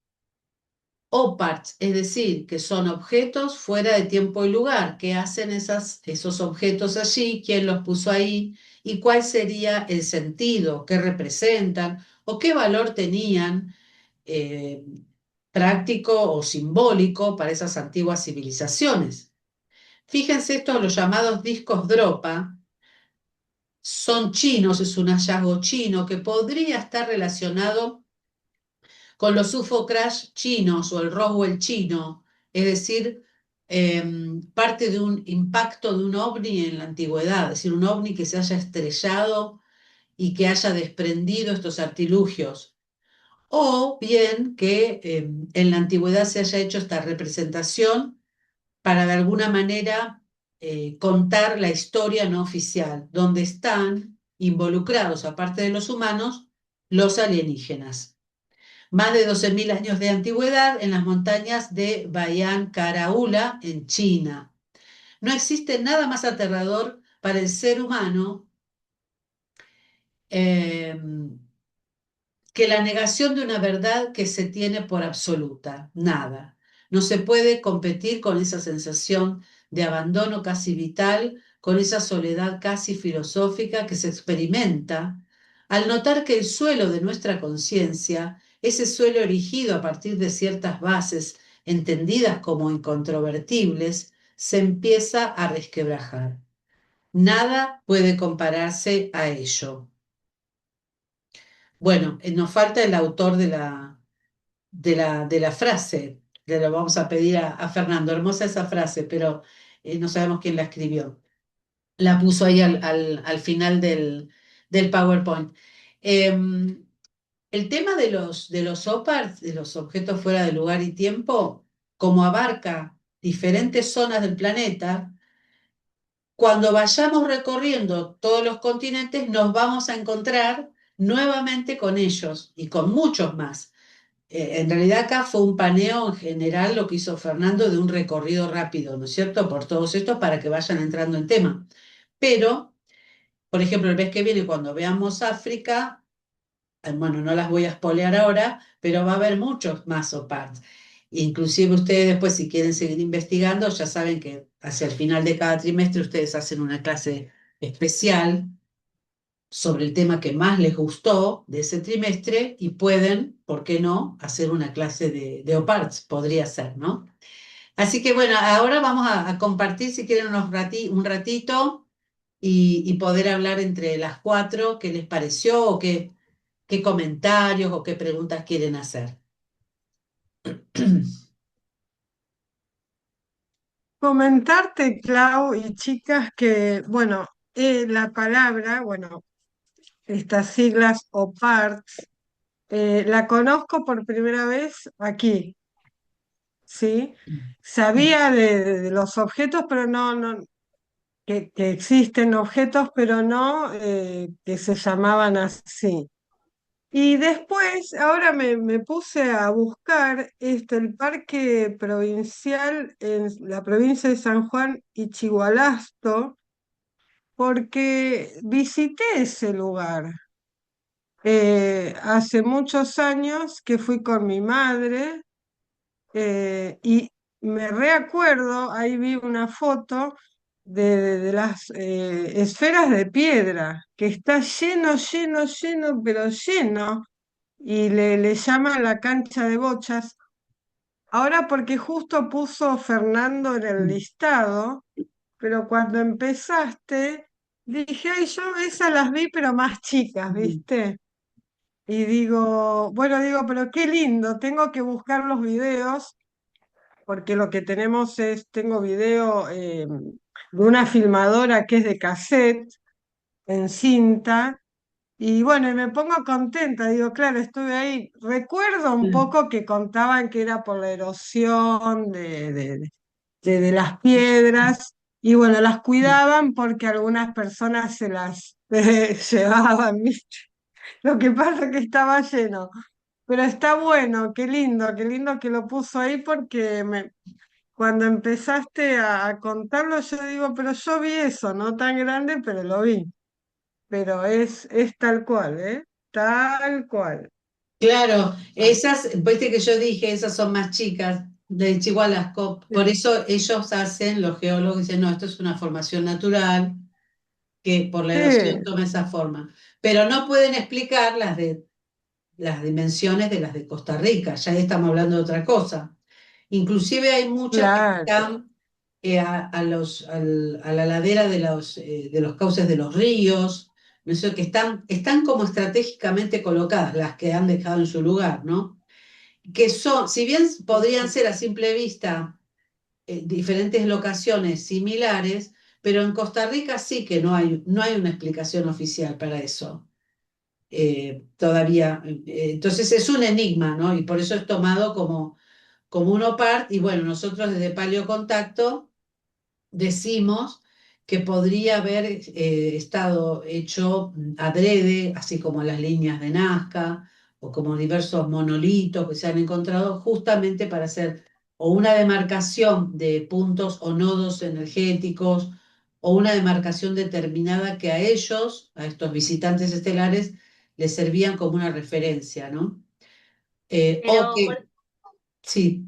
OPARTs, es decir, que son objetos fuera de tiempo y lugar. ¿Qué hacen esos objetos allí? ¿Quién los puso ahí? ¿Y cuál sería el sentido? ¿Qué representan? ¿O qué valor tenían eh, práctico o simbólico para esas antiguas civilizaciones? Fíjense estos, los llamados discos Dropa, son chinos, es un hallazgo chino que podría estar relacionado con los UFO crash chinos o el Roswell chino, es decir, parte de un impacto de un ovni en la antigüedad, es decir, un ovni que se haya estrellado y que haya desprendido estos artilugios, o bien que en la antigüedad se haya hecho esta representación para de alguna manera contar la historia no oficial, donde están involucrados, aparte de los humanos, los alienígenas. Más de 12.000 años de antigüedad en las montañas de Bayan Karaula, en China. No existe nada más aterrador para el ser humano eh, que la negación de una verdad que se tiene por absoluta. Nada. No se puede competir con esa sensación de abandono casi vital, con esa soledad casi filosófica que se experimenta al notar que el suelo de nuestra conciencia, ese suelo erigido a partir de ciertas bases entendidas como incontrovertibles, se empieza a resquebrajar. Nada puede compararse a ello. Bueno, nos falta el autor de la frase. Le lo vamos a pedir a Fernando. Hermosa esa frase, pero no sabemos quién la escribió. La puso ahí al final del PowerPoint. El tema de los OPARs, de los objetos fuera de lugar y tiempo, como abarca diferentes zonas del planeta, cuando vayamos recorriendo todos los continentes, nos vamos a encontrar nuevamente con ellos y con muchos más. En realidad acá fue un paneo en general lo que hizo Fernando de un recorrido rápido, ¿no es cierto? Por todos estos para que vayan entrando en tema. Pero, por ejemplo, el mes que viene, cuando veamos África, bueno, no las voy a espolear ahora, pero va a haber muchos más OPARTs. Inclusive ustedes después, si quieren seguir investigando, ya saben que hacia el final de cada trimestre ustedes hacen una clase especial sobre el tema que más les gustó de ese trimestre y pueden, ¿por qué no?, hacer una clase de OPARTS, podría ser, ¿no? Así que bueno, ahora vamos a compartir, si quieren, un ratito y poder hablar entre las cuatro qué les pareció o qué comentarios o qué preguntas quieren hacer. Comentarte, Clau y chicas, que, bueno, la palabra, bueno, estas siglas OPARTS. La conozco por primera vez aquí, ¿sí? Sabía de los objetos, pero no, que existen objetos, pero no que se llamaban así. Y después, ahora me puse a buscar el parque provincial en la provincia de San Juan y Chigualasto, porque visité ese lugar hace muchos años que fui con mi madre y me reacuerdo, ahí vi una foto de las esferas de piedra, que está lleno, pero lleno, y le llaman la cancha de bochas. Ahora porque justo puso Fernando en el listado, pero cuando empezaste, dije, ay, yo esas las vi, pero más chicas, ¿viste? Y digo, bueno, digo, pero qué lindo, tengo que buscar los videos porque lo que tenemos tengo video de una filmadora que es de cassette en cinta, y bueno, y me pongo contenta, digo, claro, estuve ahí. Recuerdo un poco que contaban que era por la erosión de las piedras, y bueno, las cuidaban porque algunas personas se las llevaban, ¿viste? Lo que pasa es que estaba lleno. Pero está bueno, qué lindo que lo puso ahí porque cuando empezaste a contarlo, yo digo, pero yo vi eso, no tan grande, pero lo vi. Pero es tal cual, ¿eh? Tal cual. Claro, esas, viste que yo dije, esas son más chicas de Chihuahua. Por Sí, eso ellos hacen, los geólogos dicen, no, esto es una formación natural que por la erosión sí, toma esa forma. Pero no pueden explicar las dimensiones de las de Costa Rica, ya ahí estamos hablando de otra cosa. Inclusive hay muchas que claro. están a la ladera de los cauces de los ríos, ¿no es cierto? Que están como estratégicamente colocadas, las que han dejado en su lugar, ¿no? Que son, si bien podrían ser a simple vista diferentes locaciones similares, pero en Costa Rica sí que no hay una explicación oficial para eso todavía. Entonces es un enigma, ¿no? Y por eso es tomado como un OPART. Y bueno, nosotros desde Paleocontacto decimos que podría haber estado hecho adrede, así como las líneas de Nazca o como diversos monolitos que se han encontrado justamente para hacer o una demarcación de puntos o nodos energéticos o una demarcación determinada que a ellos, a estos visitantes estelares, les servían como una referencia, ¿no? O Pero, que, sí.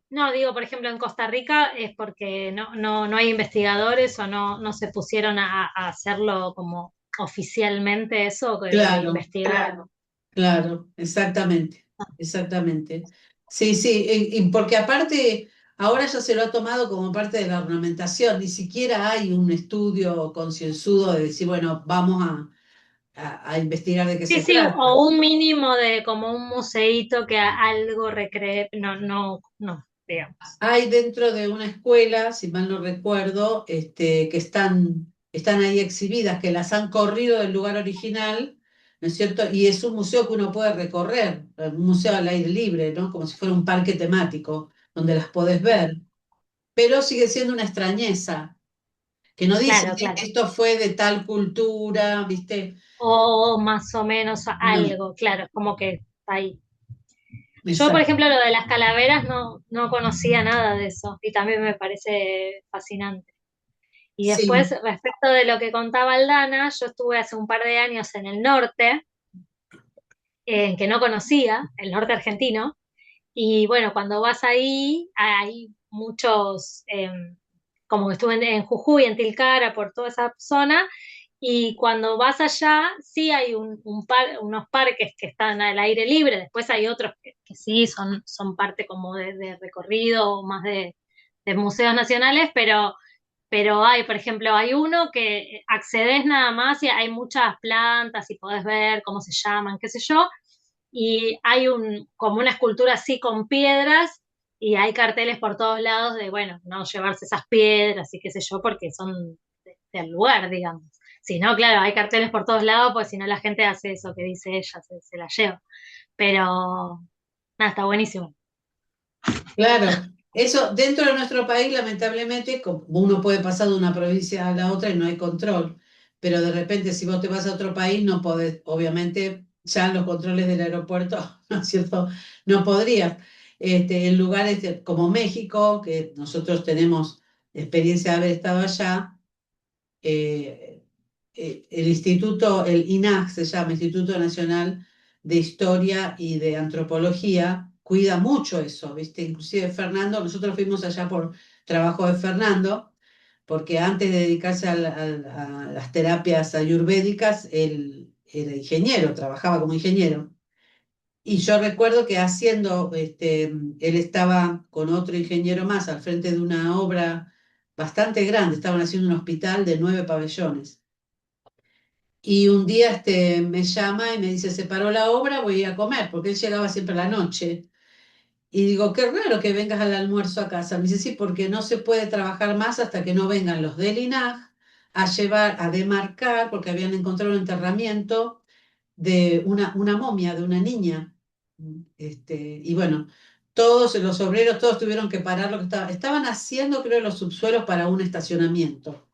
no, digo, por ejemplo, en Costa Rica es porque no hay investigadores o no se pusieron a hacerlo como oficialmente eso, de Claro, investigar. claro, exactamente, exactamente. Sí, sí, y porque aparte ahora ya se lo ha tomado como parte de la ornamentación, ni siquiera hay un estudio concienzudo de decir, bueno, vamos a investigar de qué Sí, se sí, trata. o un mínimo de como un museíto que algo recree, no, digamos. Hay dentro de una escuela, si mal no recuerdo, que están ahí exhibidas, que las han corrido del lugar original, ¿no es cierto? Y es un museo que uno puede recorrer, un museo al aire libre, ¿no? Como si fuera un parque temático, donde las podés ver. Pero sigue siendo una extrañeza, que no dicen Claro, claro. esto fue de tal cultura, ¿viste? O más o menos No, algo, claro, es como que está ahí. Yo, por exacto. ejemplo, lo de las calaveras no conocía nada de eso y también me parece fascinante. Y después, Sí, respecto de lo que contaba Aldana, yo estuve hace un par de años en el norte, que no conocía, el norte argentino, y bueno, cuando vas ahí, hay muchos, como que estuve en Jujuy, en Tilcara, por toda esa zona, y cuando vas allá, sí hay unos parques que están al aire libre, después hay otros que sí son parte como de recorrido, más de museos nacionales, pero hay, por ejemplo, hay uno que accedes nada más y hay muchas plantas y podés ver cómo se llaman, qué sé yo, y hay como una escultura así con piedras y hay carteles por todos lados de, bueno, no llevarse esas piedras y qué sé yo, porque son del lugar, digamos. Si no, claro, hay carteles por todos lados, pues si no la gente hace eso que dice ella, se la lleva. Pero, nada, está buenísimo. Claro, eso dentro de nuestro país, lamentablemente, como uno puede pasar de una provincia a la otra y no hay control, pero de repente si vos te vas a otro país no podés, obviamente, ya en los controles del aeropuerto, ¿no es cierto? No podrías. En lugares como México, que nosotros tenemos experiencia de haber estado allá, eh, el instituto, el INAH se llama, Instituto Nacional de Historia y de Antropología, cuida mucho eso, ¿viste? Inclusive Fernando, nosotros fuimos allá por trabajo de Fernando, porque antes de dedicarse a las terapias ayurvédicas, él era ingeniero, trabajaba como ingeniero. Y yo recuerdo que haciendo, él estaba con otro ingeniero más al frente de una obra bastante grande, estaban haciendo un hospital de 9 pabellones. Y un día me llama y me dice, se paró la obra, voy a ir a comer, porque él llegaba siempre a la noche. Y digo, qué raro que vengas al almuerzo a casa. Me dice, sí, porque no se puede trabajar más hasta que no vengan los del INAH a llevar, a demarcar, porque habían encontrado un enterramiento de una momia de una niña. Y bueno, todos los obreros, todos tuvieron que parar lo que estaban haciendo, creo, los subsuelos para un estacionamiento.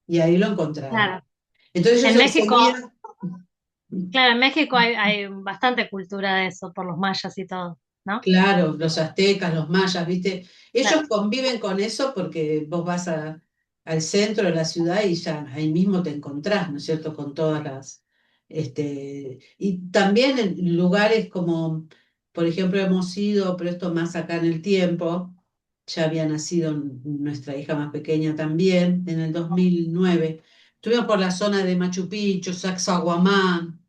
Y ahí lo encontraron. Claro. Entonces En ellos México, enseguida. claro, en México hay bastante cultura de eso, por los mayas y todo, ¿no? Claro, los aztecas, los mayas, ¿viste? Claro, Ellos conviven con eso porque vos vas al centro de la ciudad y ya ahí mismo te encontrás, ¿no es cierto? Con todas y también en lugares como, por ejemplo, hemos ido, pero esto más acá en el tiempo, ya había nacido nuestra hija más pequeña también, en el 2009. Estuvimos por la zona de Machu Picchu, Sacsayhuamán,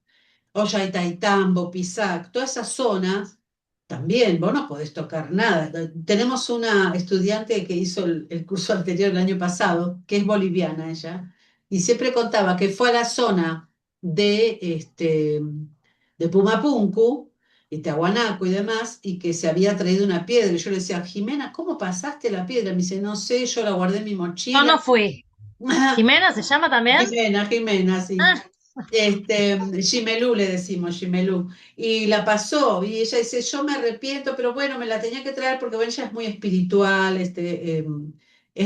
Ollantaytambo, Pisac, todas esas zonas, también vos no podés tocar nada. Tenemos una estudiante que hizo el curso anterior el año pasado, que es boliviana ella, y siempre contaba que fue a la zona de Pumapunku, y Tiahuanaco y demás, y que se había traído una piedra. Y yo le decía, Jimena, ¿cómo pasaste la piedra? Me dice, no sé, yo la guardé en mi yo mochila. no fui. ¿Jimena se llama también? Jimena, sí. Ah, Shimelú le decimos, Shimelú. Y la pasó, y ella dice, yo me arrepiento, pero bueno, me la tenía que traer porque bueno, ella es muy espiritual, es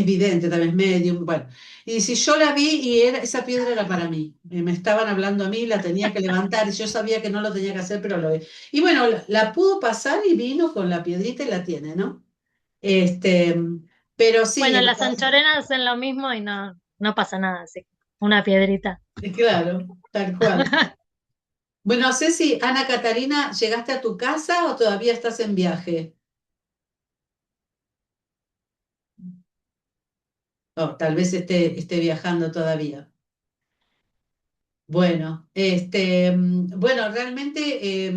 vidente, también es medium, bueno. Y si yo la vi y esa piedra era para mí, me estaban hablando a mí, la tenía que levantar, y yo sabía que no lo tenía que hacer, pero lo vi. Y bueno, la pudo pasar y vino con la piedrita y la tiene, ¿no? Este, pero sí, bueno, las anchorenas hacen lo mismo y no pasa nada, así. Una piedrita. claro, tal cual. Bueno, Ceci, Ana Catarina, ¿llegaste a tu casa o todavía estás en viaje? Oh, tal vez esté viajando todavía. Bueno, bueno, realmente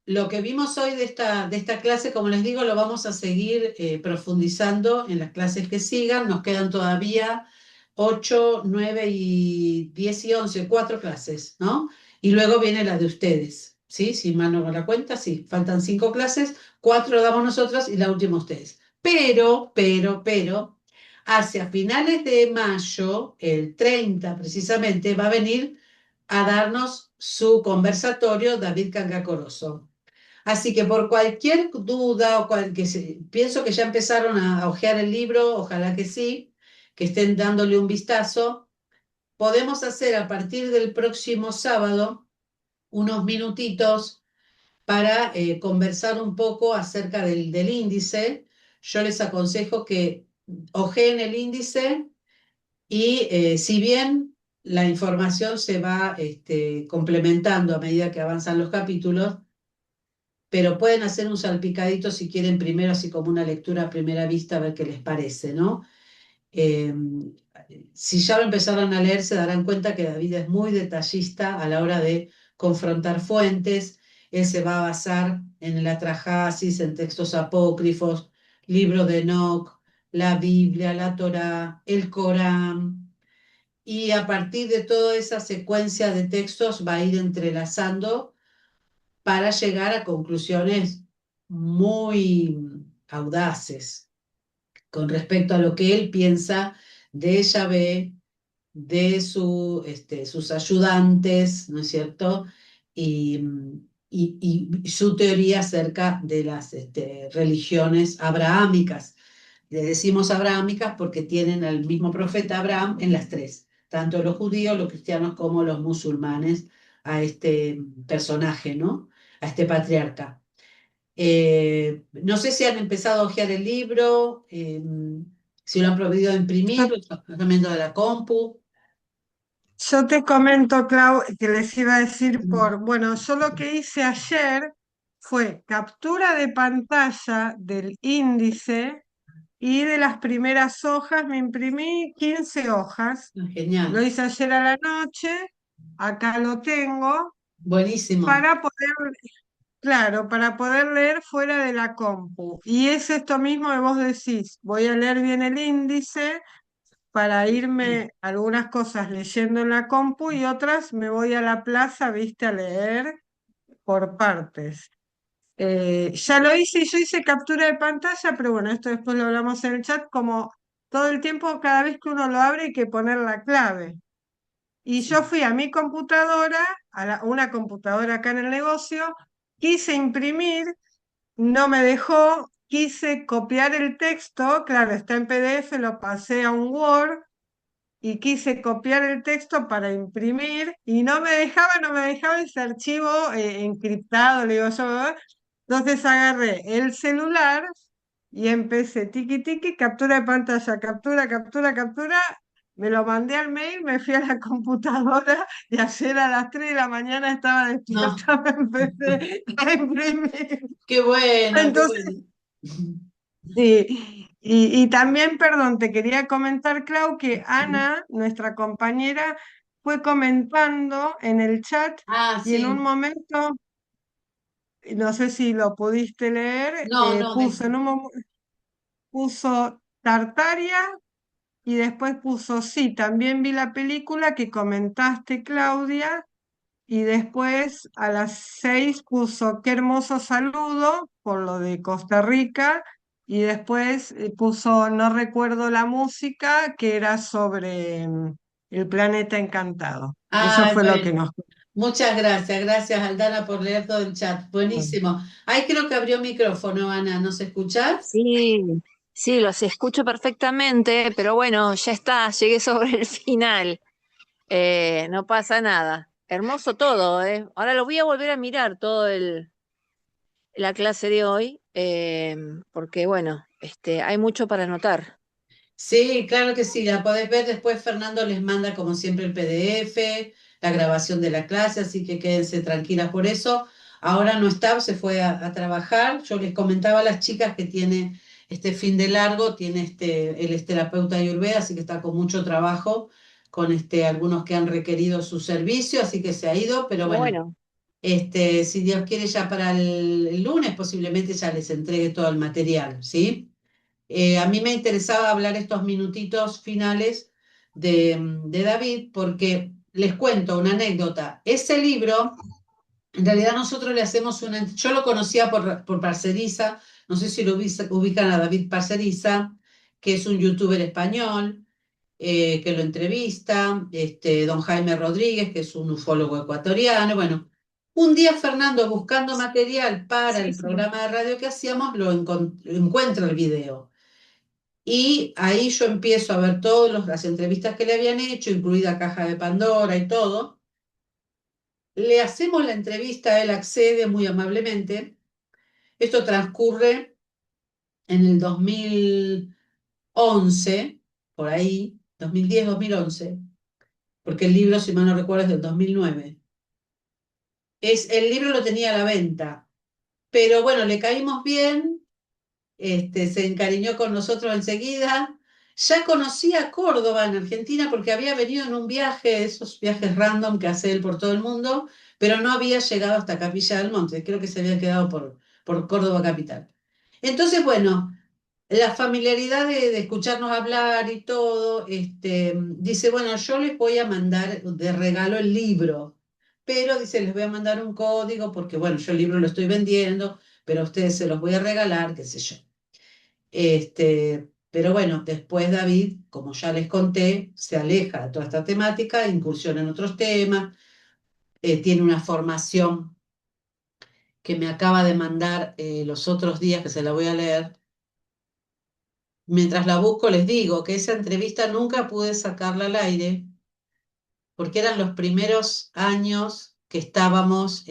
lo que vimos hoy de esta clase, como les digo, lo vamos a seguir profundizando en las clases que sigan. Nos quedan todavía 8, 9 y 10 y 11, 4 clases, ¿no? Y luego viene la de ustedes, ¿sí? Si mal no me la cuenta, sí, faltan 5 clases, 4 damos nosotros y la última ustedes. Pero, hacia finales de mayo, el 30 precisamente, va a venir a darnos su conversatorio David Cangacoroso. Así que por cualquier duda o pienso que ya empezaron a hojear el libro, ojalá que sí, que estén dándole un vistazo, podemos hacer a partir del próximo sábado unos minutitos para conversar un poco acerca del índice. Yo les aconsejo que ojeen el índice y si bien la información se va complementando a medida que avanzan los capítulos, pero pueden hacer un salpicadito si quieren primero, así como una lectura a primera vista, a ver qué les parece, ¿no? Eh, si ya lo empezaron a leer, se darán cuenta que David es muy detallista a la hora de confrontar fuentes. Él se va a basar en el Atrahasis, en textos apócrifos, libro de Enoch, la Biblia, la Torá, el Corán, y a partir de toda esa secuencia de textos va a ir entrelazando para llegar a conclusiones muy audaces con respecto a lo que él piensa de Yahvé, de sus ayudantes, ¿no es cierto? Y, y su teoría acerca de las religiones abrahámicas. Le decimos abrahámicas porque tienen al mismo profeta Abraham en las tres, tanto los judíos, los cristianos como los musulmanes, a este personaje, ¿no? A este patriarca. No sé si han empezado a hojear el libro, si lo han podido imprimir, o están viendo de la compu. Yo te comento, Clau, que les iba a decir bueno, yo lo que hice ayer fue captura de pantalla del índice y de las primeras hojas, me imprimí 15 hojas, lo Genial, hice ayer a la noche, acá lo tengo, buenísimo. para poder, claro, para poder leer fuera de la compu. Y es esto mismo que vos decís, voy a leer bien el índice para irme algunas cosas leyendo en la compu y otras me voy a la plaza, viste, a leer por partes. Ya lo hice y yo hice captura de pantalla, pero bueno, esto después lo hablamos en el chat, como todo el tiempo, cada vez que uno lo abre hay que poner la clave. Y yo Sí. fui a mi computadora, una computadora acá en el negocio, quise imprimir, no me dejó, quise copiar el texto, claro, está en PDF, lo pasé a un Word y quise copiar el texto para imprimir y no me dejaba ese archivo encriptado, le digo yo, ¿verdad? Entonces agarré el celular y empecé tiki tiki, captura de pantalla, captura, captura, captura, me lo mandé al mail, me fui a la computadora y ayer a las 3 de la mañana estaba No, despierta, me empecé a imprimir. qué bueno, qué Entonces, bueno. sí, y también, perdón, te quería comentar, Clau, que Ana, nuestra compañera, fue comentando en el chat Ah, y en un sí. momento, no sé si lo pudiste leer, No, no, puso Tartaria y después puso, sí, también vi la película que comentaste, Claudia, y después a las 6 puso qué hermoso saludo por lo de Costa Rica. Y después puso no recuerdo la música que era sobre el planeta encantado. Eso ay, fue lo que bueno. nos... Muchas gracias, gracias Aldana por leer todo el chat. Buenísimo. Ahí creo que abrió micrófono, Ana, ¿nos escuchás? Sí, sí, los escucho perfectamente, pero bueno, ya está, llegué sobre el final. No pasa nada. Hermoso todo, ¿eh? Ahora lo voy a volver a mirar la clase de hoy, porque bueno, hay mucho para anotar. Sí, claro que sí, la podés ver. Después Fernando les manda como siempre el PDF, la grabación de la clase, así que quédense tranquilas por eso. Ahora no está, se fue a trabajar. Yo les comentaba a las chicas que tiene este fin de largo, él es terapeuta Ayurveda, así que está con mucho trabajo, con algunos que han requerido su servicio, así que se ha ido, pero bueno, Bueno, si Dios quiere ya para el lunes posiblemente ya les entregue todo el material, ¿sí? A mí me interesaba hablar estos minutitos finales de David porque les cuento una anécdota. Ese libro, en realidad nosotros le hacemos yo lo conocía por Parceriza, no sé si lo ubican a David Parceriza, que es un youtuber español, que lo entrevista, don Jaime Rodríguez, que es un ufólogo ecuatoriano. Bueno, un día Fernando, buscando material para sí, el sí. programa de radio que hacíamos, encuentra el video. Y ahí yo empiezo a ver todas las entrevistas que le habían hecho, incluida Caja de Pandora y todo. Le hacemos la entrevista, él accede muy amablemente. Esto transcurre en el 2011, por ahí, 2010-2011, porque el libro, si mal no recuerdo, es del 2009. El libro lo tenía a la venta, pero bueno, le caímos bien. Se encariñó con nosotros enseguida. Ya conocía Córdoba en Argentina porque había venido en un viaje, esos viajes random que hace él por todo el mundo, pero no había llegado hasta Capilla del Monte, creo que se había quedado por Córdoba capital. Entonces, bueno, la familiaridad de escucharnos hablar y todo, dice, bueno, yo les voy a mandar de regalo el libro, pero dice, les voy a mandar un código porque, bueno, yo el libro lo estoy vendiendo, pero a ustedes se los voy a regalar, qué sé yo. Pero bueno, después David, como ya les conté, se aleja de toda esta temática, incursiona en otros temas, tiene una formación que me acaba de mandar los otros días, que se la voy a leer. Mientras la busco, les digo que esa entrevista nunca pude sacarla al aire, porque eran los primeros años que estábamos,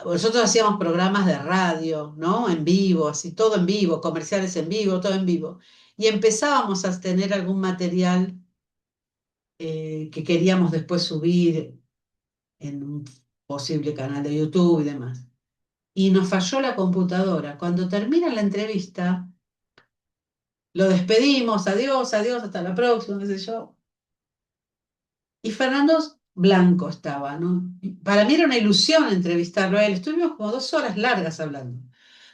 nosotros hacíamos programas de radio, ¿no? En vivo, así, todo en vivo, comerciales en vivo, todo en vivo. Y empezábamos a tener algún material que queríamos después subir en un posible canal de YouTube y demás. Y nos falló la computadora. Cuando termina la entrevista, lo despedimos, adiós, adiós, hasta la próxima, qué sé yo. Y Fernando Blanco estaba, ¿no? Y para mí era una ilusión entrevistarlo a él. Estuvimos como 2 horas largas hablando.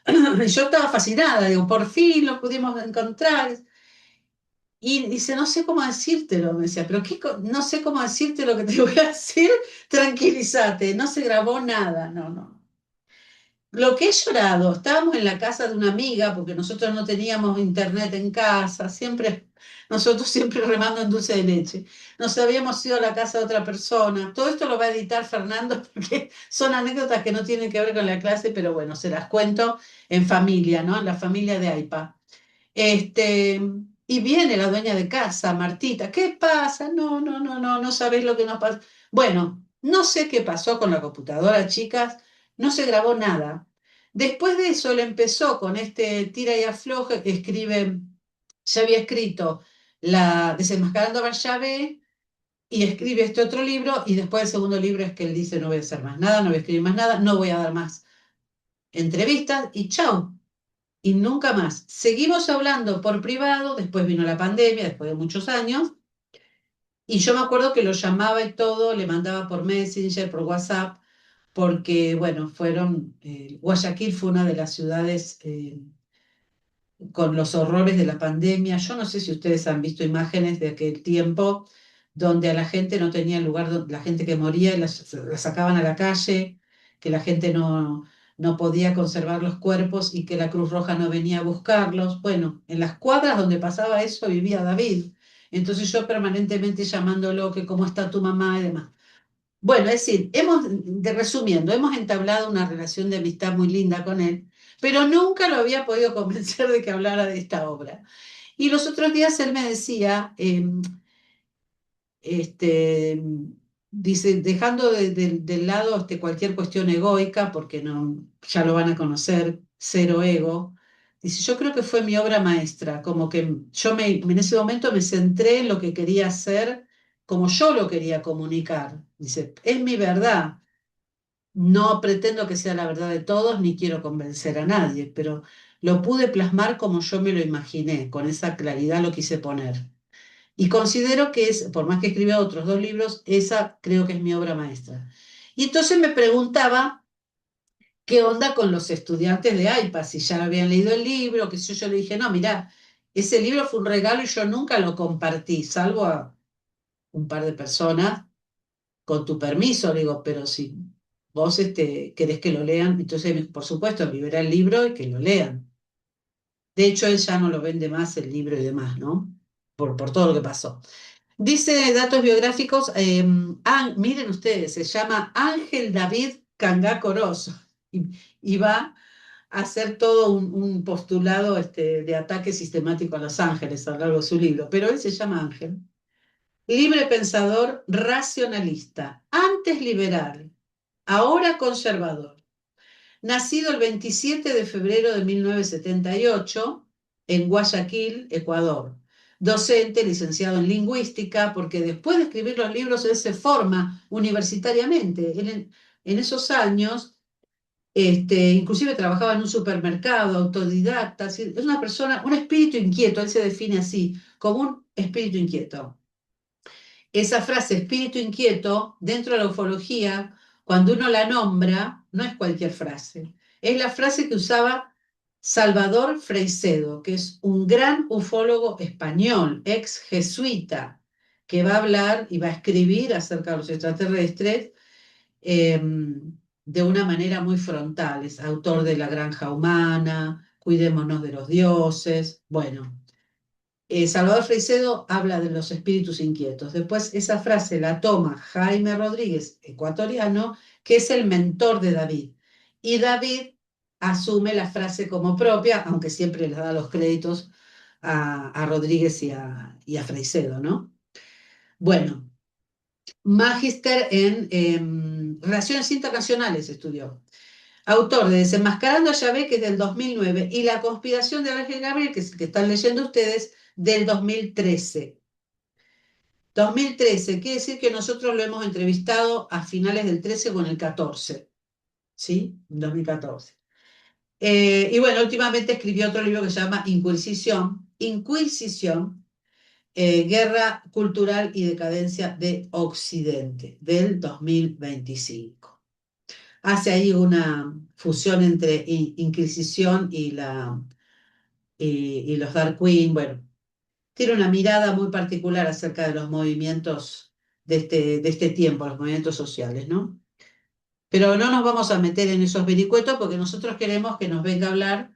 Y yo estaba fascinada, digo, por fin lo pudimos encontrar. Y dice, no sé cómo decírtelo, me decía, pero no sé cómo decirte lo que te voy a decir, tranquilízate, no se grabó nada, no, no. Lo que he llorado, estábamos en la casa de una amiga, porque nosotros no teníamos internet en casa, nosotros siempre remando en dulce de leche. Nos habíamos ido a la casa de otra persona. Todo esto lo va a editar Fernando, porque son anécdotas que no tienen que ver con la clase, pero bueno, se las cuento en familia, ¿no? En la familia de AIPA. Este, y viene la dueña de casa, Martita. ¿Qué pasa? No, no, no, no, no sabéis lo que nos pasa. Bueno, no sé qué pasó con la computadora, chicas, no se grabó nada. Después de eso, él empezó con este tira y afloje que escribe, ya había escrito la Desenmascarando a Barchabé y escribe este otro libro, y después el segundo libro es que él dice: no voy a hacer más nada, no voy a escribir más nada, no voy a dar más entrevistas y chao, y nunca más. Seguimos hablando por privado, después vino la pandemia, después de muchos años, y yo me acuerdo que lo llamaba y todo, le mandaba por Messenger, por WhatsApp, porque, bueno, Guayaquil fue una de las ciudades con los horrores de la pandemia. Yo no sé si ustedes han visto imágenes de aquel tiempo donde a la gente no tenía lugar, la gente que moría la sacaban a la calle, que la gente no podía conservar los cuerpos y que la Cruz Roja no venía a buscarlos. Bueno, en las cuadras donde pasaba eso vivía David. Entonces yo permanentemente llamándolo, que cómo está tu mamá y demás. Bueno, es decir, resumiendo, hemos entablado una relación de amistad muy linda con él, pero nunca lo había podido convencer de que hablara de esta obra. Y los otros días él me decía, este, dice, dejando de lado cualquier cuestión egoica, porque no, ya lo van a conocer, cero ego, dice, yo creo que fue mi obra maestra, como que en ese momento me centré en lo que quería hacer, como yo lo quería comunicar. Dice, es mi verdad. No pretendo que sea la verdad de todos, ni quiero convencer a nadie, pero lo pude plasmar como yo me lo imaginé, con esa claridad lo quise poner. Y considero que por más que escriba otros 2 libros, esa creo que es mi obra maestra. Y entonces me preguntaba qué onda con los estudiantes de AIPA, si ya habían leído el libro, que yo le dije, no, mirá, ese libro fue un regalo y yo nunca lo compartí, salvo a un par de personas con tu permiso, le digo, pero si vos querés que lo lean, entonces, por supuesto, libera el libro y que lo lean. De hecho, él ya no lo vende más el libro y demás, ¿no? Por todo lo que pasó. Dice datos biográficos, miren ustedes, se llama Ángel David Cangá Corozo y va a hacer todo un postulado de ataque sistemático a los ángeles a lo largo de su libro, pero él se llama Ángel. Libre pensador racionalista, antes liberal, ahora conservador. Nacido el 27 de febrero de 1978 en Guayaquil, Ecuador. Docente, licenciado en lingüística, porque después de escribir los libros él se forma universitariamente. Él en esos años, inclusive trabajaba en un supermercado, autodidacta. Es una persona, un espíritu inquieto, él se define así, como un espíritu inquieto. Esa frase, espíritu inquieto, dentro de la ufología, cuando uno la nombra, no es cualquier frase. Es la frase que usaba Salvador Freixedo, que es un gran ufólogo español, ex jesuita, que va a hablar y va a escribir acerca de los extraterrestres de una manera muy frontal. Es autor de La Granja Humana, cuidémonos de los dioses. Bueno, Salvador Freisedo habla de los espíritus inquietos. Después esa frase la toma Jaime Rodríguez, ecuatoriano, que es el mentor de David. Y David asume la frase como propia, aunque siempre le da los créditos a Rodríguez y a Freisedo, ¿no? Bueno, magíster en Relaciones Internacionales estudió. Autor de Desenmascarando a Yahvé, que es del 2009, y La conspiración de Ángel Gabriel, que es el que están leyendo ustedes, del 2013. 2013, quiere decir que nosotros lo hemos entrevistado a finales del 13 o en el 14, ¿sí? 2014. Y bueno, últimamente escribió otro libro que se llama Inquisición, Guerra Cultural y Decadencia de Occidente, del 2025. Hace ahí una fusión entre Inquisición y los Dark Queen. Bueno, tiene una mirada muy particular acerca de los movimientos de este tiempo, los movimientos sociales, ¿no? Pero no nos vamos a meter en esos vericuetos porque nosotros queremos que nos venga a hablar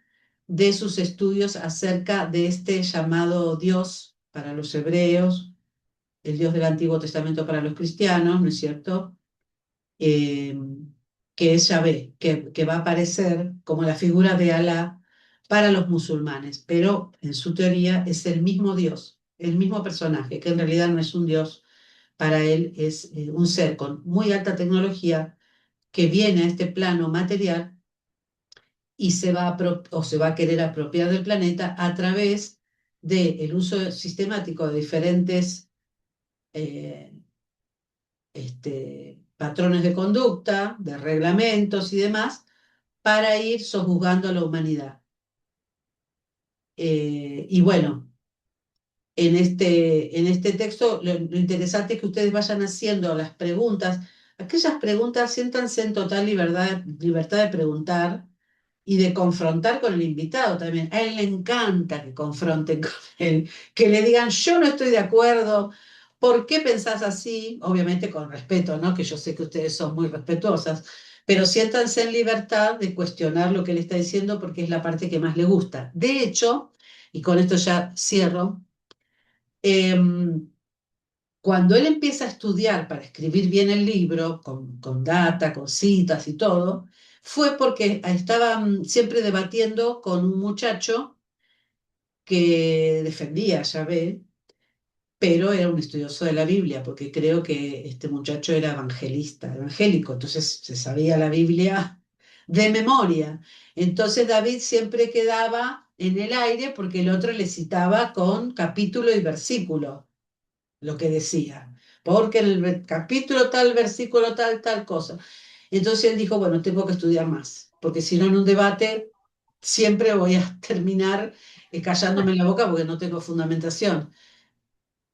de sus estudios acerca de este llamado Dios para los hebreos, el Dios del Antiguo Testamento para los cristianos, ¿no es cierto? Eh, que es Yahvé, que va a aparecer como la figura de Alá para los musulmanes, pero en su teoría es el mismo Dios, el mismo personaje, que en realidad no es un Dios, para él es un ser con muy alta tecnología que viene a este plano material y se va a querer apropiar del planeta a través del uso sistemático de diferentes eh, patrones de conducta, de reglamentos y demás, para ir sojuzgando a la humanidad. Y bueno, en este texto lo interesante es que ustedes vayan haciendo las preguntas, aquellas preguntas, siéntanse en total libertad de preguntar y de confrontar con el invitado también. A él le encanta que confronten con él, que le digan, yo no estoy de acuerdo, ¿por qué pensás así? Obviamente con respeto, ¿no? Que yo sé que ustedes son muy respetuosas, pero siéntanse en libertad de cuestionar lo que él está diciendo porque es la parte que más le gusta. De hecho, y con esto ya cierro, cuando él empieza a estudiar para escribir bien el libro, con data, con citas y todo, fue porque estaba siempre debatiendo con un muchacho que defendía a Yahvé, pero era un estudioso de la Biblia, porque creo que este muchacho era evangelista, evangélico, entonces se sabía la Biblia de memoria. Entonces David siempre quedaba en el aire porque el otro le citaba con capítulo y versículo lo que decía, porque en el capítulo tal, versículo tal, tal cosa. Entonces él dijo, bueno, tengo que estudiar más, porque si no en un debate siempre voy a terminar callándome la boca porque no tengo fundamentación.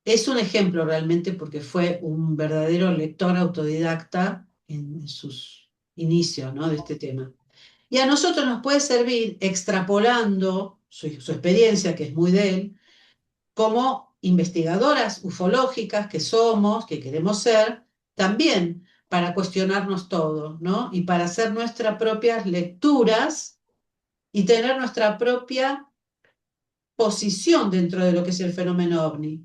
Es un ejemplo realmente porque fue un verdadero lector autodidacta en sus inicios, ¿no? de este tema. Y a nosotros nos puede servir extrapolando su experiencia, que es muy de él, como investigadoras ufológicas que somos, que queremos ser, también para cuestionarnos todo, ¿no? Y para hacer nuestras propias lecturas y tener nuestra propia posición dentro de lo que es el fenómeno ovni.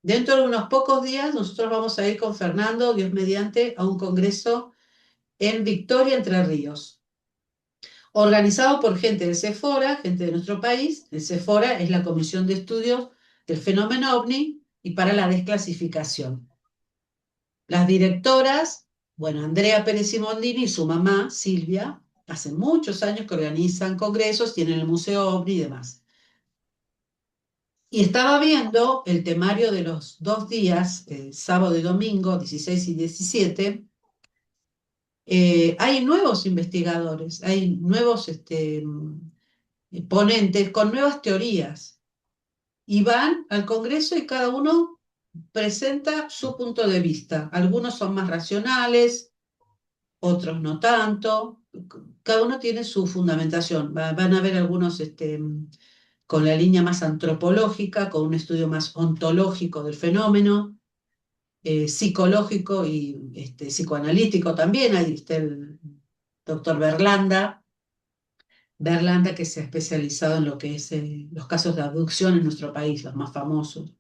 Dentro de unos pocos días nosotros vamos a ir con Fernando, Dios mediante, a un congreso en Victoria, Entre Ríos, organizado por gente del CEFORA, gente de nuestro país. El CEFORA es la Comisión de Estudios del Fenómeno OVNI y para la desclasificación. Las directoras, bueno, Andrea Pérez Simondini y su mamá, Silvia, hace muchos años que organizan congresos, tienen el Museo OVNI y demás. Y estaba viendo el temario de los 2 días, sábado y domingo, 16 y 17. Hay nuevos investigadores, hay nuevos ponentes con nuevas teorías. Y van al Congreso y cada uno presenta su punto de vista. Algunos son más racionales, otros no tanto. Cada uno tiene su fundamentación. Van a ver algunos con la línea más antropológica, con un estudio más ontológico del fenómeno, psicológico y psicoanalítico también. Ahí está el doctor Berlanda, Berlanda, que se ha especializado en lo que es los casos de abducción en nuestro país, los más famosos,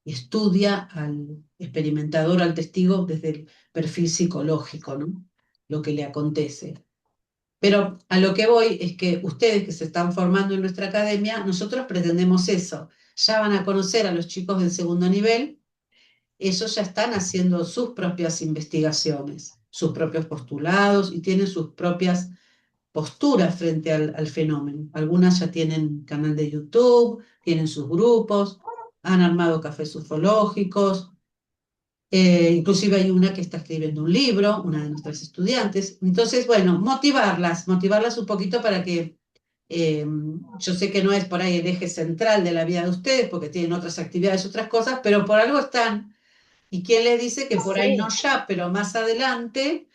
y estudia al experimentador, al testigo, desde el perfil psicológico, ¿no? Lo que le acontece. Pero a lo que voy es que ustedes que se están formando en nuestra academia, nosotros pretendemos eso. Ya van a conocer a los chicos del segundo nivel, ellos ya están haciendo sus propias investigaciones, sus propios postulados y tienen sus propias posturas frente al fenómeno. Algunas ya tienen canal de YouTube, tienen sus grupos, han armado cafés ufológicos, inclusive hay una que está escribiendo un libro, una de nuestras estudiantes. Entonces, bueno, motivarlas un poquito para que yo sé que no es por ahí el eje central de la vida de ustedes, porque tienen otras actividades, otras cosas, pero por algo están. ¿Y quién les dice que por ahí no Sí, ya, pero más adelante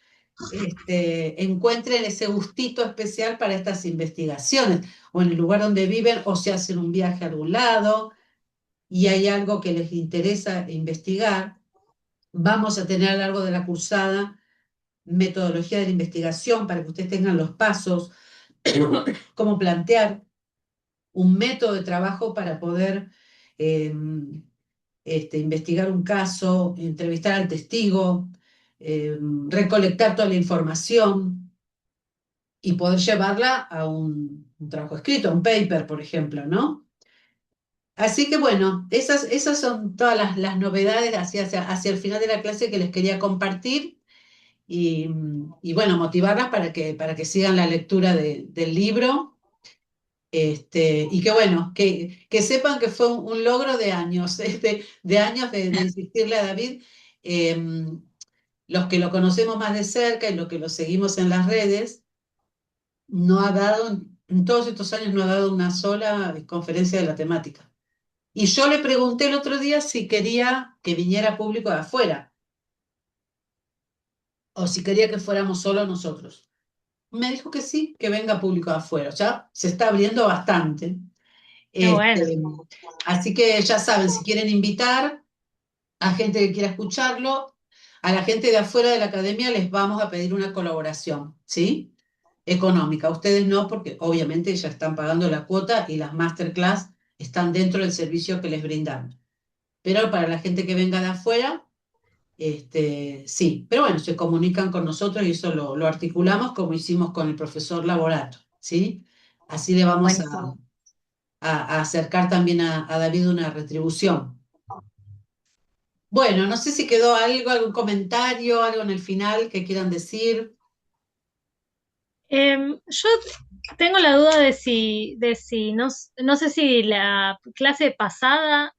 encuentren ese gustito especial para estas investigaciones, o en el lugar donde viven, o se hacen un viaje a algún lado y hay algo que les interesa investigar? Vamos a tener a lo largo de la cursada metodología de la investigación para que ustedes tengan los pasos, cómo plantear un método de trabajo para poder eh, investigar un caso, entrevistar al testigo, recolectar toda la información y poder llevarla a un trabajo escrito, a un paper, por ejemplo, ¿no? Así que bueno, esas son todas las novedades hacia el final de la clase que les quería compartir y bueno, motivarlas para que sigan la lectura del libro. Y que bueno, que sepan que fue un logro de años, de años de insistirle a David. eh, los que lo conocemos más de cerca y los que lo seguimos en las redes, no ha dado, en todos estos años no ha dado una sola conferencia de la temática. Y yo le pregunté el otro día si quería que viniera público de afuera o si quería que fuéramos solo nosotros. Me dijo que sí, que venga público de afuera. Ya se está abriendo bastante. qué bueno. Este, así que ya saben, si quieren invitar a gente que quiera escucharlo, a la gente de afuera de la academia les vamos a pedir una colaboración, ¿sí? Económica. Ustedes no, porque obviamente ya están pagando la cuota y las masterclass están dentro del servicio que les brindamos. Pero para la gente que venga de afuera, sí. Pero bueno, se comunican con nosotros y eso lo articulamos como hicimos con el profesor Laborato, ¿sí? Así le vamos Buenísimo. a acercar también a David una retribución. Bueno, no sé si quedó algo, algún comentario, algo en el final que quieran decir. Yo tengo la duda de si no sé si la clase pasada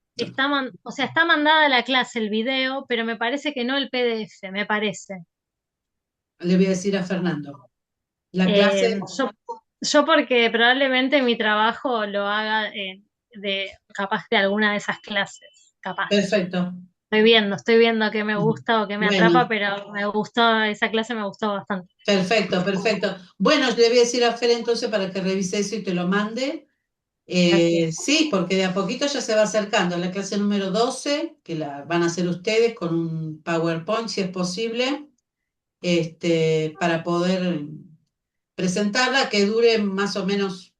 o sea, está mandada la clase, el video, pero me parece que no el PDF, me parece. Le voy a decir a Fernando. La Eh, clase, yo, yo porque probablemente mi trabajo lo haga capaz de alguna de esas clases, capaz. perfecto. Estoy viendo qué me gusta o qué me atrapa, Bueno, pero me gustó, esa clase me gustó bastante. perfecto, perfecto. Bueno, le voy a decir a Fer entonces para que revise eso y te lo mande. Gracias. Sí, porque de a poquito ya se va acercando la clase número 12 que la van a hacer ustedes con un PowerPoint, si es posible, para poder presentarla, que dure más o menos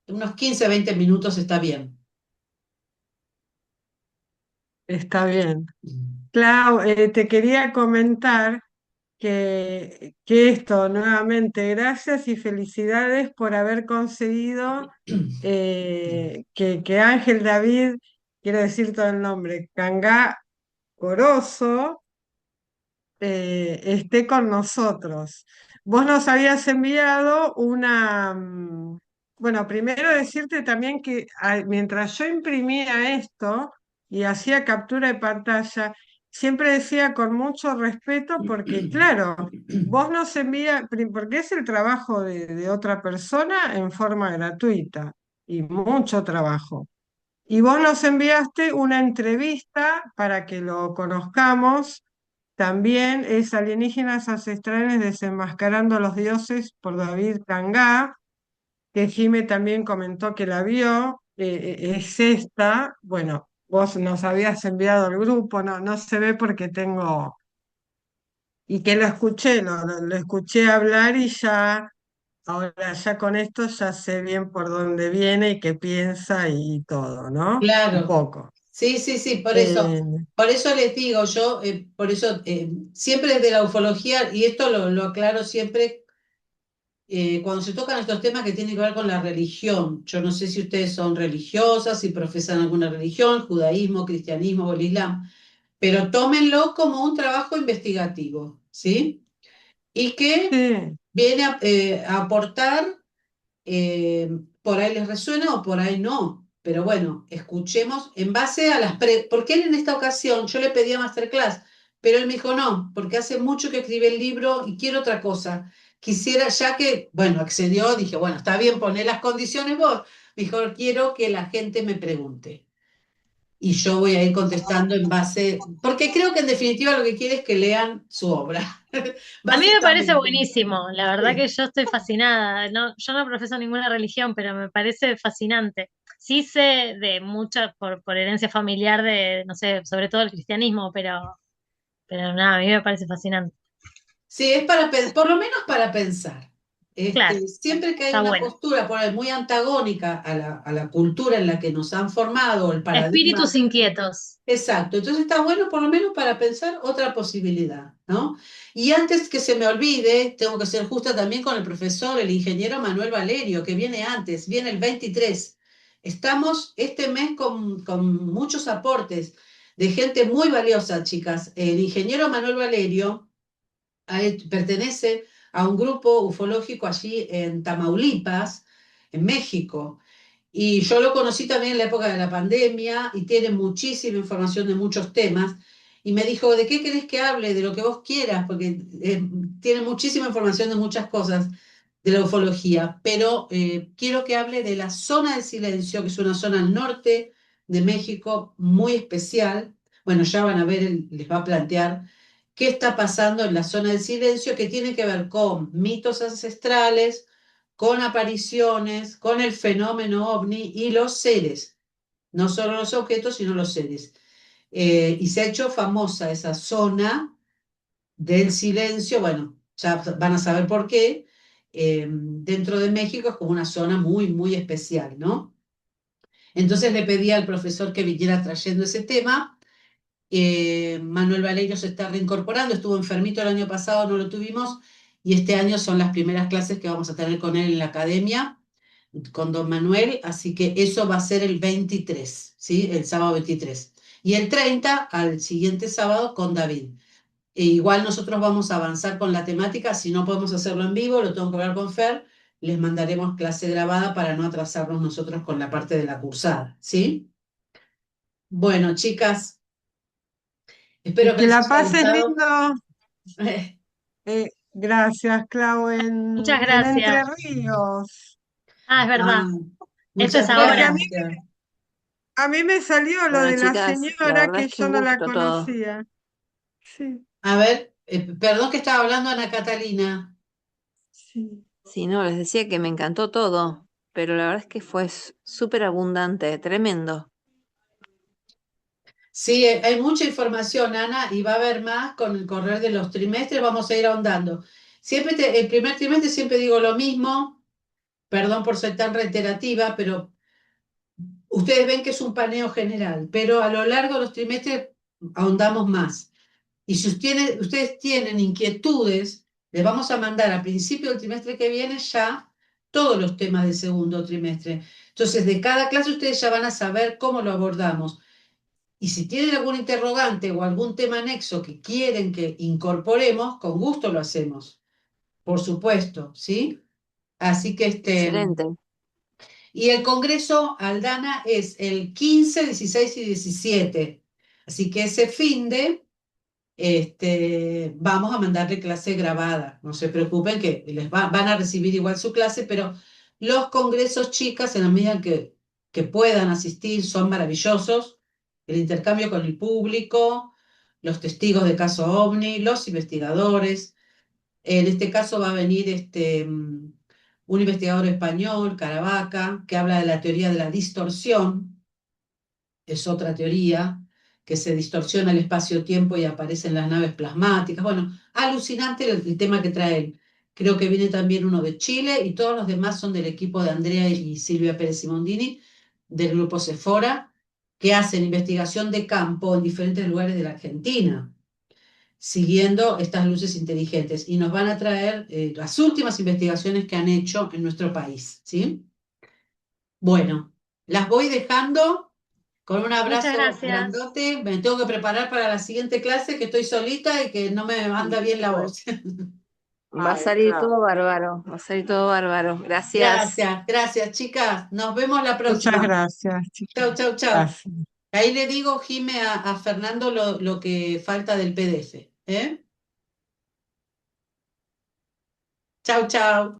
unos 15 20 minutos, está bien. Está bien. Clau, te quería comentar que esto, nuevamente, gracias y felicidades por haber conseguido que Ángel David, quiero decir todo el nombre, Cangá Corozo, esté con nosotros. Vos nos habías enviado bueno, primero decirte también que mientras yo imprimía esto y hacía captura de pantalla, siempre decía con mucho respeto porque, claro, vos nos envías, porque es el trabajo de otra persona en forma gratuita y mucho trabajo. Y vos nos enviaste una entrevista para que lo conozcamos. También es Alienígenas Ancestrales Desenmascarando a los Dioses por David Cangá, que Jime también comentó que la vio. Es esta. Bueno, vos nos habías enviado al grupo, no se ve porque tengo. Y que lo escuché, lo escuché hablar y ya ahora ya con esto ya sé bien por dónde viene y qué piensa y todo, ¿no? Un Claro. poco. Sí, sí, sí, Eh, por eso les digo, yo, por eso, siempre desde la ufología, y esto lo aclaro siempre, cuando se tocan estos temas que tienen que ver con la religión. Yo no sé si ustedes son religiosas, si profesan alguna religión, judaísmo, cristianismo o el islam, pero tómenlo como un trabajo investigativo, ¿sí? Y que sí, viene a aportar, por ahí les resuena o por ahí no. Pero bueno, escuchemos en base a porque él en esta ocasión, yo le pedía masterclass, pero él me dijo no, porque hace mucho que escribí el libro y quiero otra cosa. Quisiera, ya que, bueno, accedió, dije, bueno, está bien, poné las condiciones vos. Mejor quiero que la gente me pregunte. Y yo voy a ir contestando en base, porque creo que en definitiva lo que quiere es que lean su obra, A mí me parece básicamente. buenísimo, la verdad que Sí. yo estoy fascinada. No, yo no profeso ninguna religión, pero me parece fascinante. Sí sé de mucha, por herencia familiar de, no sé, sobre todo el cristianismo, pero nada, a mí me parece fascinante. Sí, es por lo menos para pensar. Claro, Siempre que hay está una bueno. postura por ahí muy antagónica a la cultura en la que nos han formado, el Espíritus paradigma, inquietos. exacto. Entonces está bueno por lo menos para pensar otra posibilidad, ¿no? Y antes que se me olvide, tengo que ser justa también con el profesor, el ingeniero Manuel Valerio, que viene antes, viene el 23. Estamos este mes con muchos aportes de gente muy valiosa, chicas. El ingeniero Manuel Valerio pertenece a un grupo ufológico allí en Tamaulipas, en México. Y yo lo conocí también en la época de la pandemia y tiene muchísima información de muchos temas. Y me dijo, ¿de qué querés que hable? De lo que vos quieras, porque tiene muchísima información de muchas cosas de la ufología. Pero quiero que hable de la zona del silencio, que es una zona al norte de México muy especial. Bueno, ya van a ver, él les va a plantear qué está pasando en la zona del silencio, que tiene que ver con mitos ancestrales, con apariciones, con el fenómeno ovni y los seres, no solo los objetos, sino los seres. Y se ha hecho famosa esa zona del silencio, bueno, ya van a saber por qué, dentro de México es como una zona muy, muy especial, ¿no? Entonces le pedí al profesor que viniera trayendo ese tema. Manuel Valerio se está reincorporando, estuvo enfermito el año pasado, no lo tuvimos, y este año son las primeras clases que vamos a tener con él en la academia, con don Manuel, así que eso va a ser el 23, ¿sí? El sábado 23. Y el 30, al siguiente sábado, con David. Igual nosotros vamos a avanzar con la temática, si no podemos hacerlo en vivo, lo tengo que hablar con Fer, les mandaremos clase grabada para no atrasarnos nosotros con la parte de la cursada, ¿sí? Bueno, chicas, espero y que que les la haya pases gustado. lindo. Gracias, Clau, Muchas en Entre gracias. Ríos. Ah, es verdad. Ah, Esto es muchas Porque ahora. gracias. a mí me salió lo Bueno, de la chicas, la señora verdad que es que yo un no la gusto todo. conocía. Sí, A ver, perdón que estaba hablando Ana Catalina. sí. Sí, no, les decía que me encantó todo, pero la verdad es que fue súper abundante, tremendo. Sí, hay mucha información, Ana, y va a haber más con el correr de los trimestres, vamos a ir ahondando. El primer trimestre siempre digo lo mismo, perdón por ser tan reiterativa, pero ustedes ven que es un paneo general, pero a lo largo de los trimestres ahondamos más. Y si ustedes tienen inquietudes, les vamos a mandar a principio del trimestre que viene ya todos los temas del segundo trimestre. Entonces, de cada clase ustedes ya van a saber cómo lo abordamos. Y si tienen algún interrogante o algún tema anexo que quieren que incorporemos, con gusto lo hacemos, por supuesto, ¿sí? Así que Excelente. y el Congreso Aldana es el 15, 16 y 17. Así que ese fin de vamos a mandarle clase grabada. No se preocupen que van a recibir igual su clase, pero los congresos, chicas, en la medida que puedan asistir, son maravillosos. El intercambio con el público, los testigos de caso OVNI, los investigadores. En este caso va a venir un investigador español, Caravaca, que habla de la teoría de la distorsión, es otra teoría, que se distorsiona el espacio-tiempo y aparecen las naves plasmáticas. Bueno, alucinante el tema que trae él. creo que viene también uno de Chile, y todos los demás son del equipo de Andrea y Silvia Pérez Simondini, del grupo Sephora, que hacen investigación de campo en diferentes lugares de la Argentina, siguiendo estas luces inteligentes, y nos van a traer las últimas investigaciones que han hecho en nuestro país, ¿sí? Bueno, las voy dejando con un Muchas abrazo gracias. grandote. Me tengo que preparar para la siguiente clase, que estoy solita y que no me anda bien la voz. Va a Ay, salir claro. todo bárbaro, va a salir todo bárbaro. Gracias. Gracias, chicas. Nos vemos la Muchas próxima. gracias, chicos. Chau, chau, chau. Gracias. Ahí le digo, Jime, a Fernando lo que falta del PDF. ¿Eh? Chau, chau.